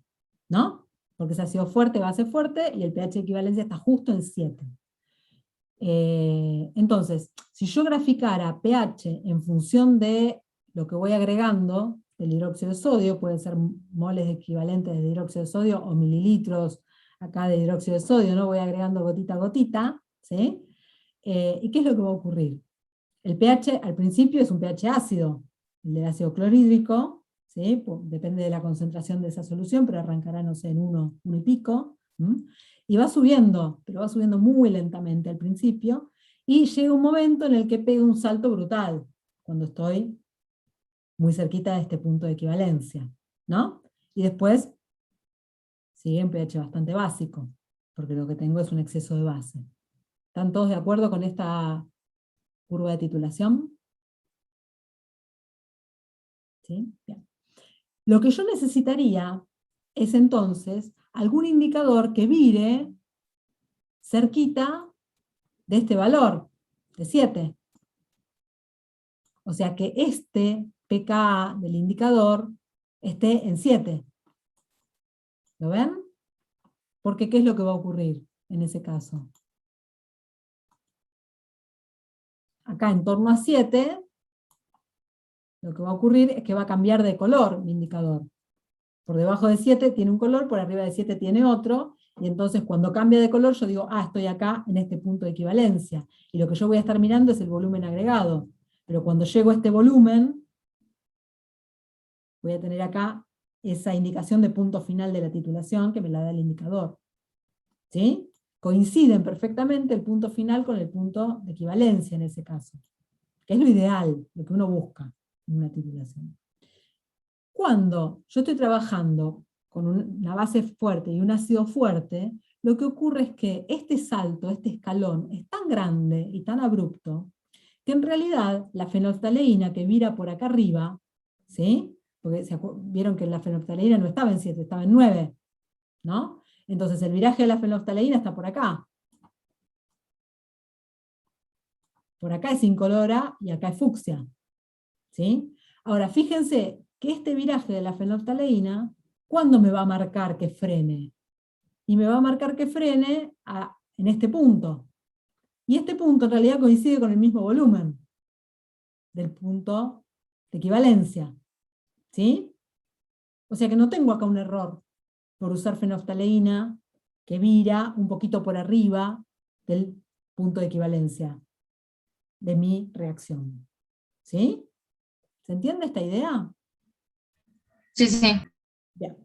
¿no? Porque es ácido fuerte, base fuerte, y el pH de equivalencia está justo en 7. Entonces, si yo graficara pH en función de lo que voy agregando, el hidróxido de sodio, puede ser moles equivalentes de hidróxido de sodio o mililitros acá de hidróxido de sodio, ¿no? Voy agregando gotita a gotita, ¿sí? ¿Y qué es lo que va a ocurrir? El pH al principio es un pH ácido, el del ácido clorhídrico, ¿sí? Depende de la concentración de esa solución, pero arrancará, no sé, en 1 y pico, y va subiendo, pero va subiendo muy lentamente al principio, y llega un momento en el que pega un salto brutal, cuando estoy muy cerquita de este punto de equivalencia, ¿no? Y después sigue un pH bastante básico, porque lo que tengo es un exceso de base. ¿Están todos de acuerdo con esta curva de titulación? ¿Sí? Bien. Lo que yo necesitaría es entonces algún indicador que vire cerquita de este valor, de 7. O sea que este pKa del indicador esté en 7. ¿Lo ven? Porque ¿qué es lo que va a ocurrir en ese caso? Acá en torno a 7, lo que va a ocurrir es que va a cambiar de color mi indicador. Por debajo de 7 tiene un color, por arriba de 7 tiene otro, y entonces cuando cambia de color yo digo, estoy acá en este punto de equivalencia, y lo que yo voy a estar mirando es el volumen agregado. Pero cuando llego a este volumen, voy a tener acá esa indicación de punto final de la titulación que me la da el indicador. ¿Sí? Coinciden perfectamente el punto final con el punto de equivalencia en ese caso, que es lo ideal, lo que uno busca en una titulación. Cuando yo estoy trabajando con una base fuerte y un ácido fuerte, lo que ocurre es que este salto, este escalón, es tan grande y tan abrupto, que en realidad la fenolftaleína que vira por acá arriba, ¿sí? Porque vieron que la fenolftaleína no estaba en 7, estaba en 9, ¿no? Entonces el viraje de la fenolftaleína está por acá. Por acá es incolora y acá es fucsia. ¿Sí? Ahora, fíjense que este viraje de la fenolftaleína, ¿cuándo me va a marcar que frene? Y me va a marcar que frene en este punto. Y este punto en realidad coincide con el mismo volumen del punto de equivalencia. ¿Sí? O sea que no tengo acá un error por usar fenolftaleína que vira un poquito por arriba del punto de equivalencia de mi reacción. ¿Sí? ¿Se entiende esta idea? Sí, sí. Bien.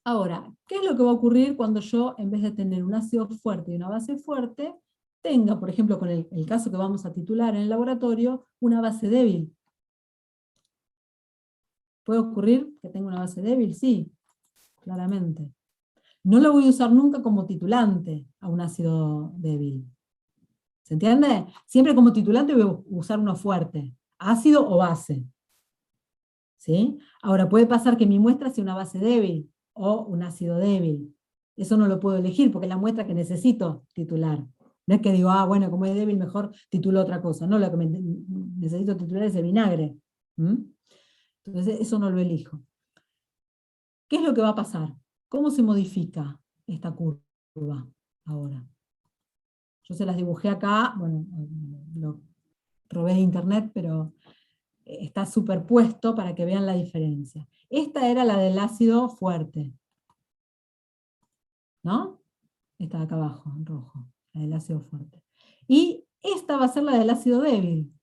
Ahora, ¿qué es lo que va a ocurrir cuando yo, en vez de tener un ácido fuerte y una base fuerte, tenga, por ejemplo, con el caso que vamos a titular en el laboratorio, una base débil? ¿Puede ocurrir que tenga una base débil? Sí, claramente. No lo voy a usar nunca como titulante a un ácido débil. ¿Se entiende? Siempre como titulante voy a usar uno fuerte, ácido o base. ¿Sí? Ahora, puede pasar que mi muestra sea una base débil o un ácido débil. Eso no lo puedo elegir porque es la muestra que necesito titular. No es que digo, bueno, como es débil, mejor titulo otra cosa. No, lo que necesito titular es el vinagre. Entonces, eso no lo elijo. ¿Qué es lo que va a pasar? ¿Cómo se modifica esta curva ahora? Yo se las dibujé acá, bueno, lo robé de internet, pero está superpuesto para que vean la diferencia. Esta era la del ácido fuerte, ¿no? Esta de acá abajo, en rojo, la del ácido fuerte. Y esta va a ser la del ácido débil.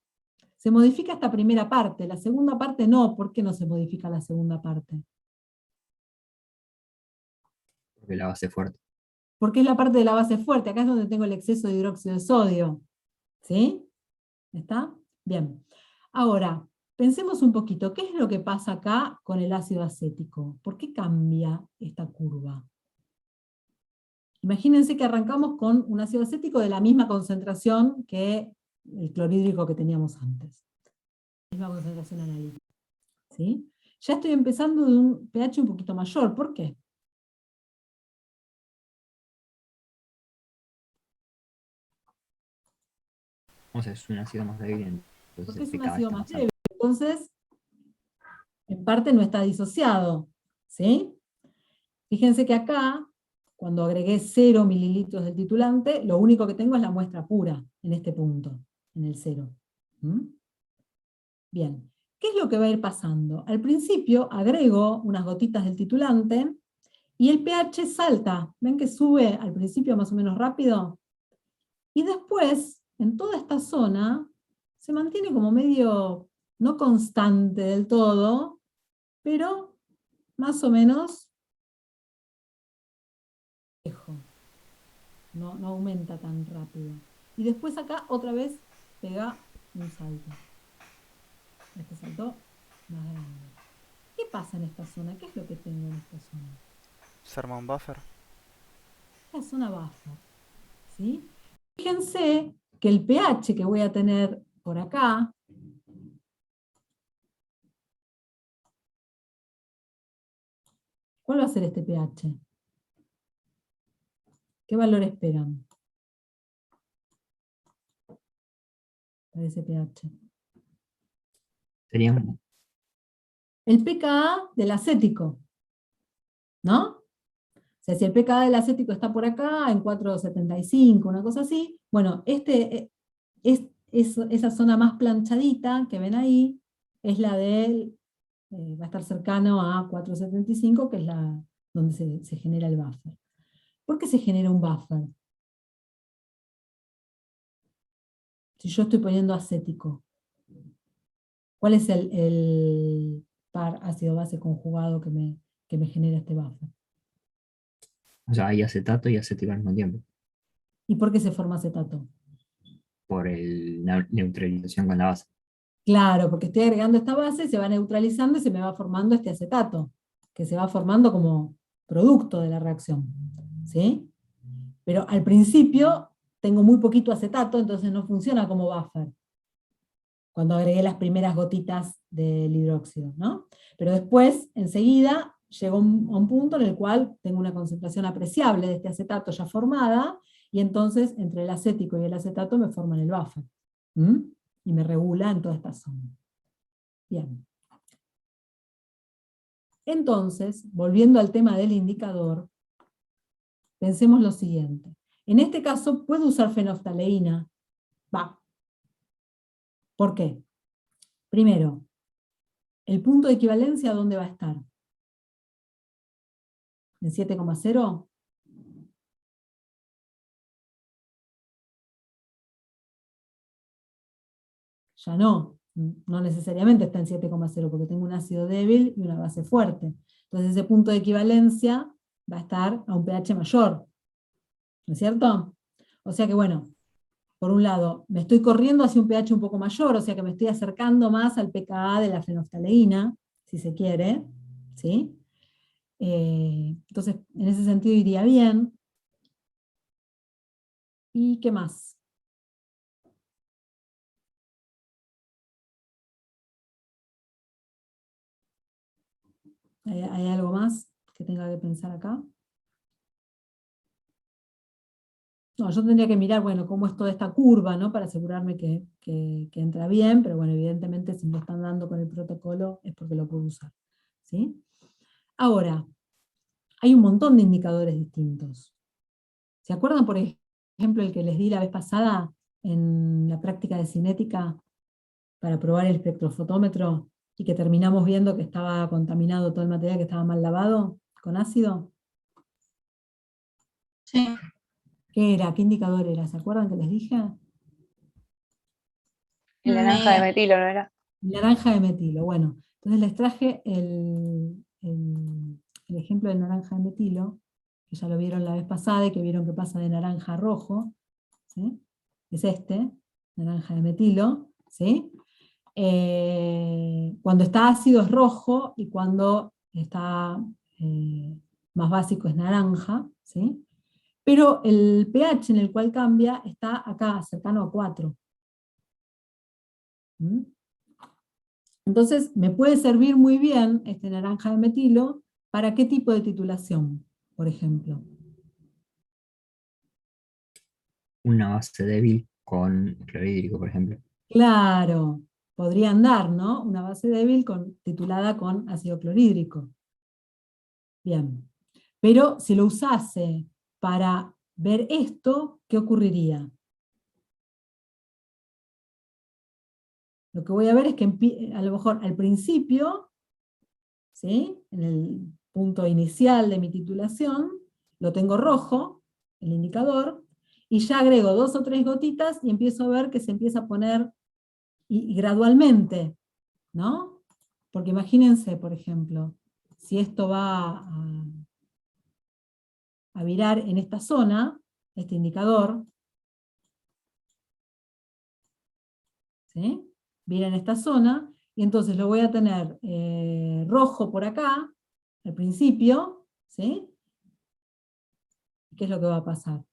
Se modifica esta primera parte, la segunda parte no. ¿Por qué no se modifica la segunda parte? Porque la base fuerte. Porque es la parte de la base fuerte, acá es donde tengo el exceso de hidróxido de sodio. ¿Sí? ¿Está? Bien. Ahora, pensemos un poquito, ¿qué es lo que pasa acá con el ácido acético? ¿Por qué cambia esta curva? Imagínense que arrancamos con un ácido acético de la misma concentración que el clorhídrico que teníamos antes. Misma concentración analítica. ¿Sí? Ya estoy empezando de un pH un poquito mayor. ¿Por qué? O sea, es un ácido más débil, entonces Porque el es un pKa ácido está más más alto. débil. Entonces, en parte no está disociado. ¿Sí? Fíjense que acá, cuando agregué 0 mililitros del titulante, lo único que tengo es la muestra pura, en este punto, en el 0. Bien, ¿qué es lo que va a ir pasando? Al principio agrego unas gotitas del titulante, y el pH salta. ¿Ven que sube al principio más o menos rápido? Y después, en toda esta zona, se mantiene como medio, no constante del todo, pero más o menos lejos. No aumenta tan rápido. Y después acá otra vez pega un salto. Este salto más grande. ¿Qué pasa en esta zona? ¿Qué es lo que tengo en esta zona? Se arma un buffer. La zona buffer. ¿Sí? Fíjense que el pH que voy a tener por acá, ¿cuál va a ser este pH? ¿Qué valor esperan para ese pH? Sería El pKa del acético, ¿no? O sea, si el pKa del acético está por acá, en 4,75, una cosa así, bueno, esa zona más planchadita que ven ahí, es la del, va a estar cercano a 4,75, que es la donde se genera el buffer. ¿Por qué se genera un buffer? Si yo estoy poniendo acético, ¿cuál es el par ácido-base conjugado que me genera este buffer? O sea, hay acetato y acético al mismo tiempo, ¿Y por qué se forma acetato? por la neutralización con la base. Claro, porque estoy agregando esta base, se va neutralizando y se me va formando este acetato, que se va formando como producto de la reacción. ¿Sí? Pero al principio tengo muy poquito acetato, entonces no funciona como buffer, cuando agregué las primeras gotitas del hidróxido, ¿no? Pero después, enseguida, llego a un punto en el cual tengo una concentración apreciable de este acetato ya formada, y entonces entre el acético y el acetato me forman el buffer. ¿Mm? Y me regula en toda esta zona. Bien. Entonces, volviendo al tema del indicador, pensemos lo siguiente. En este caso, ¿puedo usar fenoftaleína? Va. ¿Por qué? Primero, ¿el punto de equivalencia dónde va a estar? ¿En 7,0? Ya no necesariamente está en 7,0 porque tengo un ácido débil y una base fuerte. Entonces ese punto de equivalencia va a estar a un pH mayor, ¿no es cierto? O sea que bueno, por un lado, me estoy corriendo hacia un pH un poco mayor, o sea que me estoy acercando más al pKa de la fenoftaleína, si se quiere, ¿sí? Entonces, en ese sentido iría bien. ¿Y qué más? ¿Hay algo más que tenga que pensar acá? No, yo tendría que mirar, bueno, cómo es toda esta curva, ¿no? Para asegurarme que entra bien, pero bueno, evidentemente si me lo están dando con el protocolo es porque lo puedo usar, ¿sí? Ahora, hay un montón de indicadores distintos. ¿Se acuerdan, por ejemplo, el que les di la vez pasada en la práctica de cinética para probar el espectrofotómetro y que terminamos viendo que estaba contaminado todo el material, que estaba mal lavado con ácido? Sí. ¿Qué era? ¿Qué indicador era? ¿Se acuerdan que les dije? El naranja de metilo, ¿no era? Naranja de metilo. Bueno, entonces les traje el ejemplo del naranja de metilo, que ya lo vieron la vez pasada y que vieron que pasa de naranja a rojo, ¿sí? Es este, naranja de metilo, ¿sí? Cuando está ácido es rojo y cuando está más básico es naranja, ¿sí? Pero el pH en el cual cambia está acá, cercano a 4. ¿Mm? Entonces, me puede servir muy bien este naranja de metilo para qué tipo de titulación, por ejemplo. Una base débil con clorhídrico, por ejemplo. Claro, podría andar, ¿no? Una base débil titulada con ácido clorhídrico. Bien. Pero si lo usase para ver esto, ¿qué ocurriría? Lo que voy a ver es que a lo mejor al principio, ¿sí? En el punto inicial de mi titulación, lo tengo rojo, el indicador, y ya agrego 2 o 3 gotitas y empiezo a ver que se empieza a poner y gradualmente, ¿no? Porque imagínense, por ejemplo, si esto va a virar en esta zona, este indicador, ¿sí? Vira en esta zona, y entonces lo voy a tener rojo por acá, al principio, ¿sí? ¿Qué es lo que va a pasar?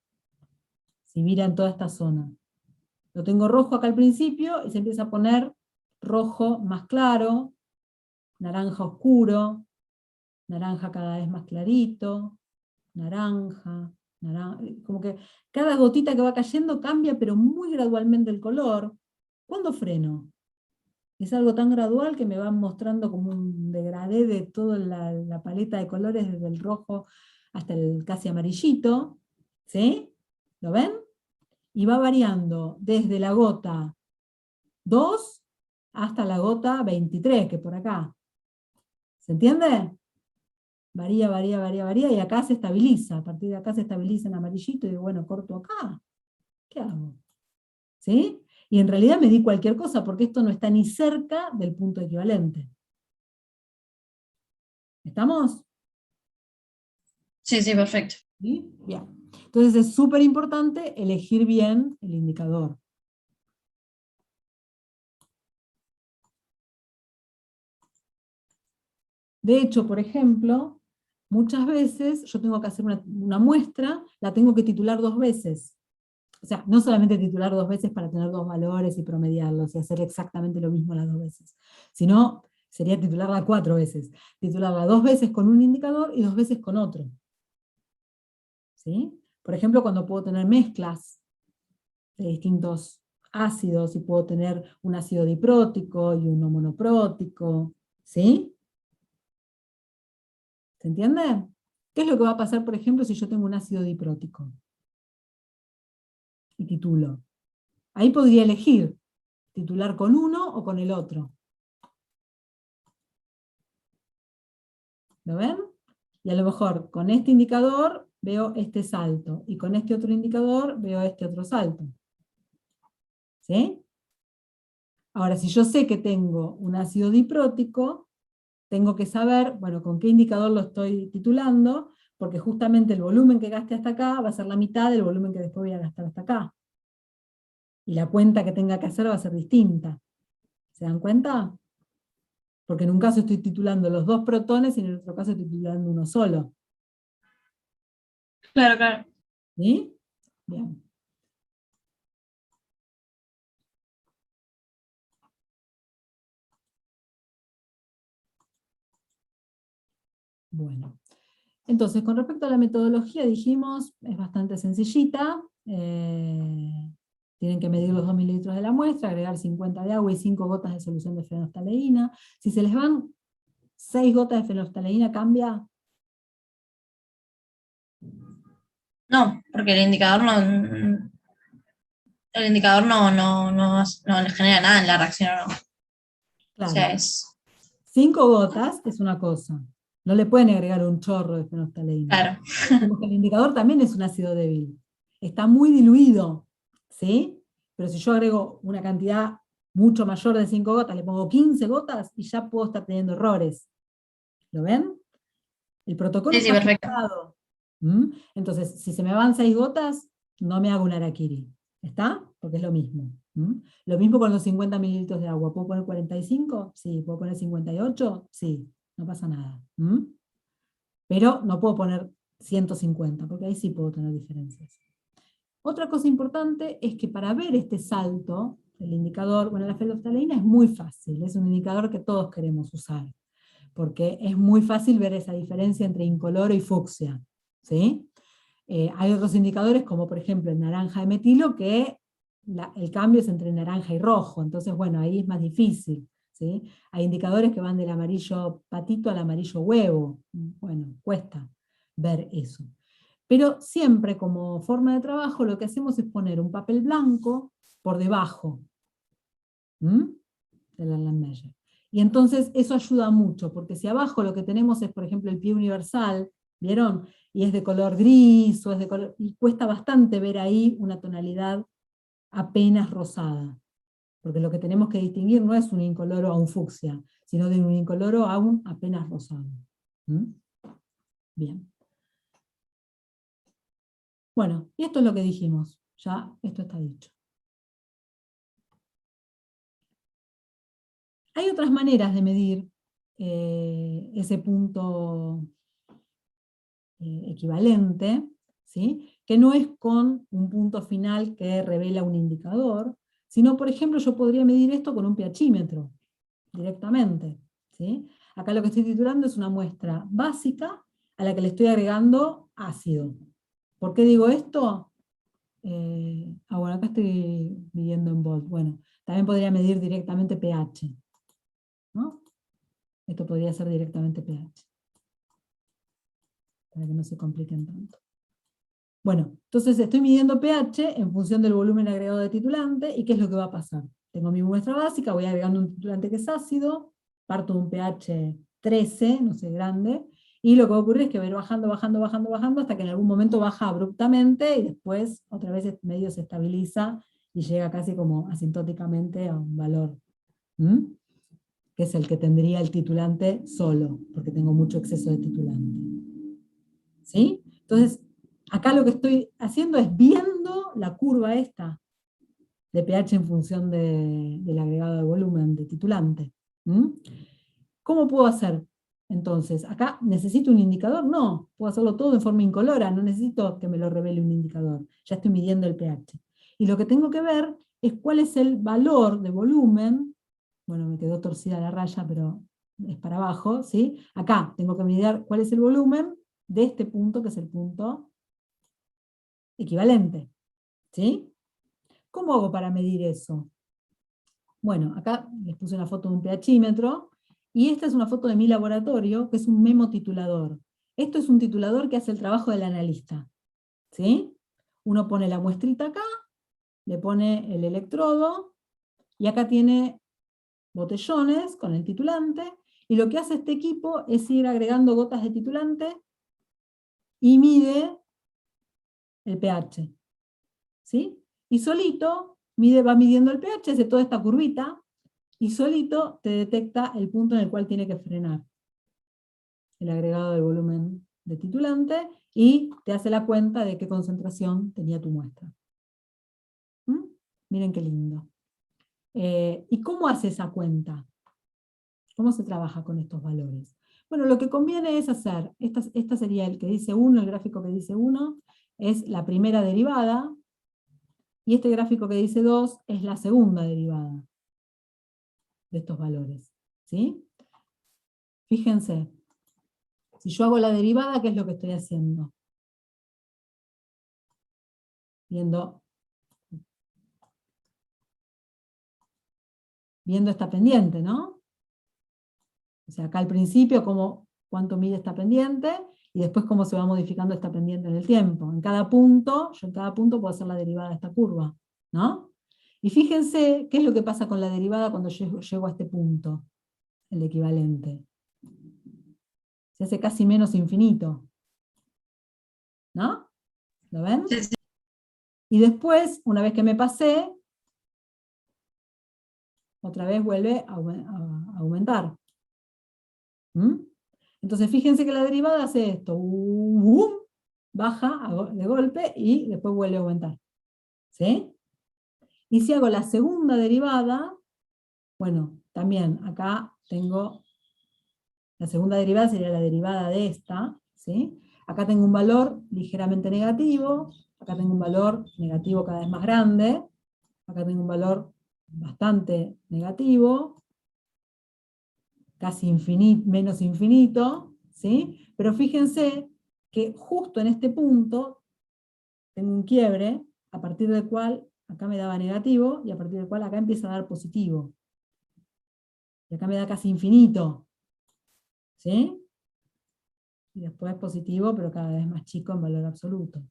Si vira en toda esta zona. Lo tengo rojo acá al principio, y se empieza a poner rojo más claro, naranja oscuro, naranja cada vez más clarito, naranja, como que cada gotita que va cayendo cambia, pero muy gradualmente el color. ¿Cuándo freno? Es algo tan gradual que me van mostrando como un degradé de toda la paleta de colores, desde el rojo hasta el casi amarillito, ¿sí? ¿Lo ven? Y va variando desde la gota 2 hasta la gota 23, que por acá. ¿Se entiende? Varía, varía, varía, varía, y acá se estabiliza. A partir de acá se estabiliza en amarillito, y digo, bueno, corto acá. ¿Qué hago? ¿Sí? Y en realidad me di cualquier cosa, porque esto no está ni cerca del punto equivalente. ¿Estamos? Sí, sí, perfecto. ¿Sí? Bien. Entonces es súper importante elegir bien el indicador. De hecho, por ejemplo, muchas veces yo tengo que hacer una muestra, la tengo que titular 2 veces. O sea, no solamente titular 2 veces para tener 2 valores y promediarlos y hacer exactamente lo mismo las 2 veces, sino sería titularla 4 veces. Titularla 2 veces con un indicador y 2 veces con otro. ¿Sí? Por ejemplo, cuando puedo tener mezclas de distintos ácidos, y puedo tener un ácido diprótico y uno monoprótico, ¿sí? ¿Se entiende? ¿Qué es lo que va a pasar, por ejemplo, si yo tengo un ácido diprótico? Y titulo. Ahí podría elegir, titular con uno o con el otro. ¿Lo ven? Y a lo mejor con este indicador veo este salto, y con este otro indicador veo este otro salto. ¿Sí? Ahora, si yo sé que tengo un ácido diprótico, tengo que saber, bueno, con qué indicador lo estoy titulando, porque justamente el volumen que gaste hasta acá va a ser la mitad del volumen que después voy a gastar hasta acá. Y la cuenta que tenga que hacer va a ser distinta. ¿Se dan cuenta? Porque en un caso estoy titulando los 2 protones y en el otro caso estoy titulando uno solo. Claro, claro. ¿Sí? Bien. Bueno. Entonces, con respecto a la metodología, dijimos, es bastante sencillita. Tienen que medir los 2 mililitros de la muestra, agregar 50 de agua y 5 gotas de solución de fenoftaleína. Si se les van 6 gotas de fenoftaleína, ¿cambia? No, porque el indicador no le genera nada en la reacción, ¿o no? Claro. O sea, es 5 gotas es una cosa. No le pueden agregar un chorro de fenoftaleína. claro. Como que el indicador también es un ácido débil. Está muy diluido, ¿sí? Pero si yo agrego una cantidad mucho mayor de 5 gotas, le pongo 15 gotas y ya puedo estar teniendo errores. ¿Lo ven? El protocolo Sí, sí, está perfecto. ajustado. Entonces, si se me van 6 gotas, no me hago un harakiri. ¿Está? Porque es lo mismo. Lo mismo con los 50 mililitros de agua. ¿Puedo poner 45? Sí. ¿Puedo poner 58? Sí. No pasa nada. Pero no puedo poner 150, porque ahí sí puedo tener diferencias. Otra cosa importante es que para ver este salto, el indicador, bueno, la fenoftaleína es muy fácil, es un indicador que todos queremos usar, porque es muy fácil ver esa diferencia entre incoloro y fucsia, ¿sí? Hay otros indicadores, como por ejemplo el naranja de metilo, que el cambio es entre naranja y rojo, entonces bueno, ahí es más difícil, ¿sí? Hay indicadores que van del amarillo patito al amarillo huevo, bueno, cuesta ver eso. Pero siempre como forma de trabajo lo que hacemos es poner un papel blanco por debajo del Erlenmeyer. Y entonces eso ayuda mucho, porque si abajo lo que tenemos es, por ejemplo, el pie universal, ¿vieron? y es de color gris, o es de color, y cuesta bastante ver ahí una tonalidad apenas rosada, porque lo que tenemos que distinguir no es un incoloro a un fucsia, sino de un incoloro a un apenas rosado. ¿Mm? Bien. Bueno, y esto es lo que dijimos, ya esto está dicho. Hay otras maneras de medir ese punto equivalente, ¿sí? Que no es con un punto final que revela un indicador, sino, por ejemplo, yo podría medir esto con un pHímetro, directamente, ¿sí? Acá lo que estoy titulando es una muestra básica a la que le estoy agregando ácido. ¿Por qué digo esto? Bueno, acá estoy midiendo en volt. Bueno, también podría medir directamente pH, ¿no? Esto podría ser directamente pH, para que no se compliquen tanto. Bueno, entonces estoy midiendo pH en función del volumen agregado de titulante, ¿y qué es lo que va a pasar? Tengo mi muestra básica, voy agregando un titulante que es ácido, parto de un pH 13, no sé, grande, y lo que va a ocurrir es que va a ir bajando, bajando, bajando, bajando, hasta que en algún momento baja abruptamente, y después otra vez medio se estabiliza, y llega casi como asintóticamente a un valor, que es el que tendría el titulante solo, porque tengo mucho exceso de titulante. ¿Sí? Entonces, acá lo que estoy haciendo es viendo la curva esta de pH en función del agregado de volumen de titulante. ¿Cómo puedo hacer? Entonces, ¿acá necesito un indicador? No, puedo hacerlo todo de forma incolora, no necesito que me lo revele un indicador, ya estoy midiendo el pH. Y lo que tengo que ver es cuál es el valor de volumen, bueno, me quedó torcida la raya, pero es para abajo, ¿sí? Acá tengo que medir cuál es el volumen de este punto, que es el punto equivalente, ¿sí? ¿Cómo hago para medir eso? Bueno, acá les puse una foto de un pHímetro, y esta es una foto de mi laboratorio, que es un memotitulador. Esto es un titulador que hace el trabajo del analista, ¿sí? Uno pone la muestrita acá, le pone el electrodo, y acá tiene botellones con el titulante, y lo que hace este equipo es ir agregando gotas de titulante, y mide el pH, ¿sí? Y solito va midiendo el pH, hace toda esta curvita, y solito te detecta el punto en el cual tiene que frenar el agregado del volumen de titulante, y te hace la cuenta de qué concentración tenía tu muestra. Miren qué lindo. ¿Y cómo hace esa cuenta? ¿Cómo se trabaja con estos valores? Bueno, lo que conviene es hacer, esta sería el que dice 1, el gráfico que dice 1, es la primera derivada, y este gráfico que dice 2 es la segunda derivada de estos valores, ¿sí? Fíjense, si yo hago la derivada, ¿qué es lo que estoy haciendo? Viendo esta pendiente, ¿no? O sea, acá al principio cuánto mide esta pendiente, y después cómo se va modificando esta pendiente en el tiempo. En cada punto, yo en cada punto puedo hacer la derivada de esta curva, ¿no? Y fíjense qué es lo que pasa con la derivada cuando llego a este punto, el equivalente. Se hace casi menos infinito, ¿no? ¿Lo ven? Sí, sí. Y después, una vez que me pasé, otra vez vuelve a aumentar. Entonces fíjense que la derivada hace esto, baja de golpe y después vuelve a aumentar. ¿Sí? Y si hago la segunda derivada, bueno, también acá tengo, la segunda derivada sería la derivada de esta, ¿sí? Acá tengo un valor ligeramente negativo, acá tengo un valor negativo cada vez más grande, acá tengo un valor bastante negativo, casi infinito, menos infinito, ¿sí? Pero fíjense que justo en este punto tengo un quiebre, a partir del cual acá me daba negativo, y a partir del cual acá empieza a dar positivo. Y acá me da casi infinito, ¿sí? Y después positivo, pero cada vez más chico en valor absoluto.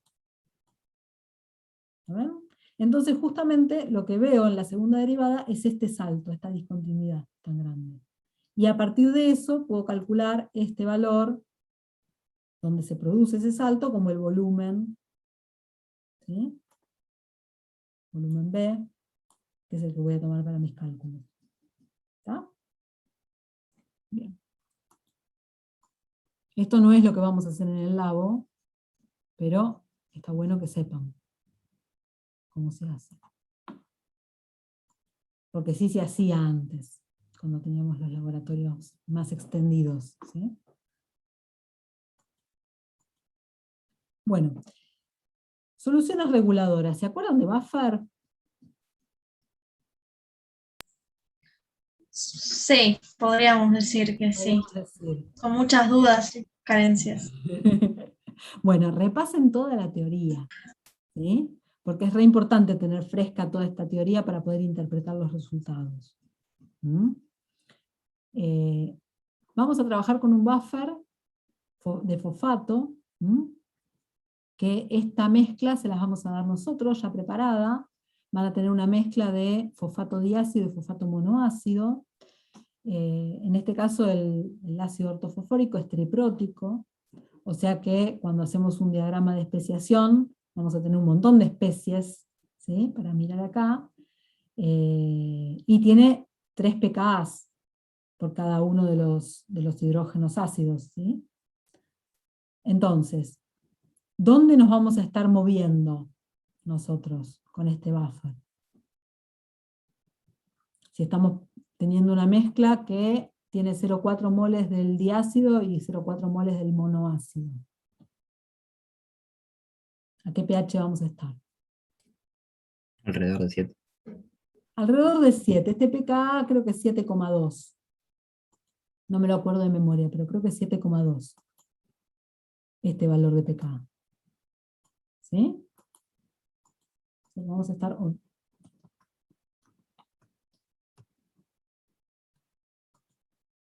¿Ven? Entonces justamente lo que veo en la segunda derivada es este salto, esta discontinuidad tan grande. Y a partir de eso puedo calcular este valor donde se produce ese salto, como el volumen, ¿sí? Volumen B, que es el que voy a tomar para mis cálculos. ¿Está? Bien. Esto no es lo que vamos a hacer en el labo, pero está bueno que sepan cómo se hace. Porque sí se hacía antes, cuando teníamos los laboratorios más extendidos, ¿sí? Bueno, soluciones reguladoras. ¿Se acuerdan de buffer? Sí, podríamos decir que sí. Podemos decir. Con muchas dudas y carencias. Bueno, repasen toda la teoría, ¿sí? Porque es re importante tener fresca toda esta teoría para poder interpretar los resultados. ¿Mm? Vamos a trabajar con un buffer de fosfato, que esta mezcla se las vamos a dar nosotros ya preparada. Van a tener una mezcla de fosfato diácido y fosfato monoácido. En este caso el ácido ortofosfórico es triprótico, o sea que cuando hacemos un diagrama de especiación vamos a tener un montón de especies, ¿sí? Para mirar acá, y tiene 3 pKas por cada uno de los hidrógenos ácidos, ¿sí? Entonces, ¿dónde nos vamos a estar moviendo nosotros con este buffer? Si estamos teniendo una mezcla que tiene 0,4 moles del diácido y 0,4 moles del monoácido. ¿A qué pH vamos a estar? Alrededor de 7. Alrededor de 7. Este pKa creo que es 7,2. No me lo acuerdo de memoria, pero creo que es 7,2. Este valor de pKa. ¿Sí? Vamos a estar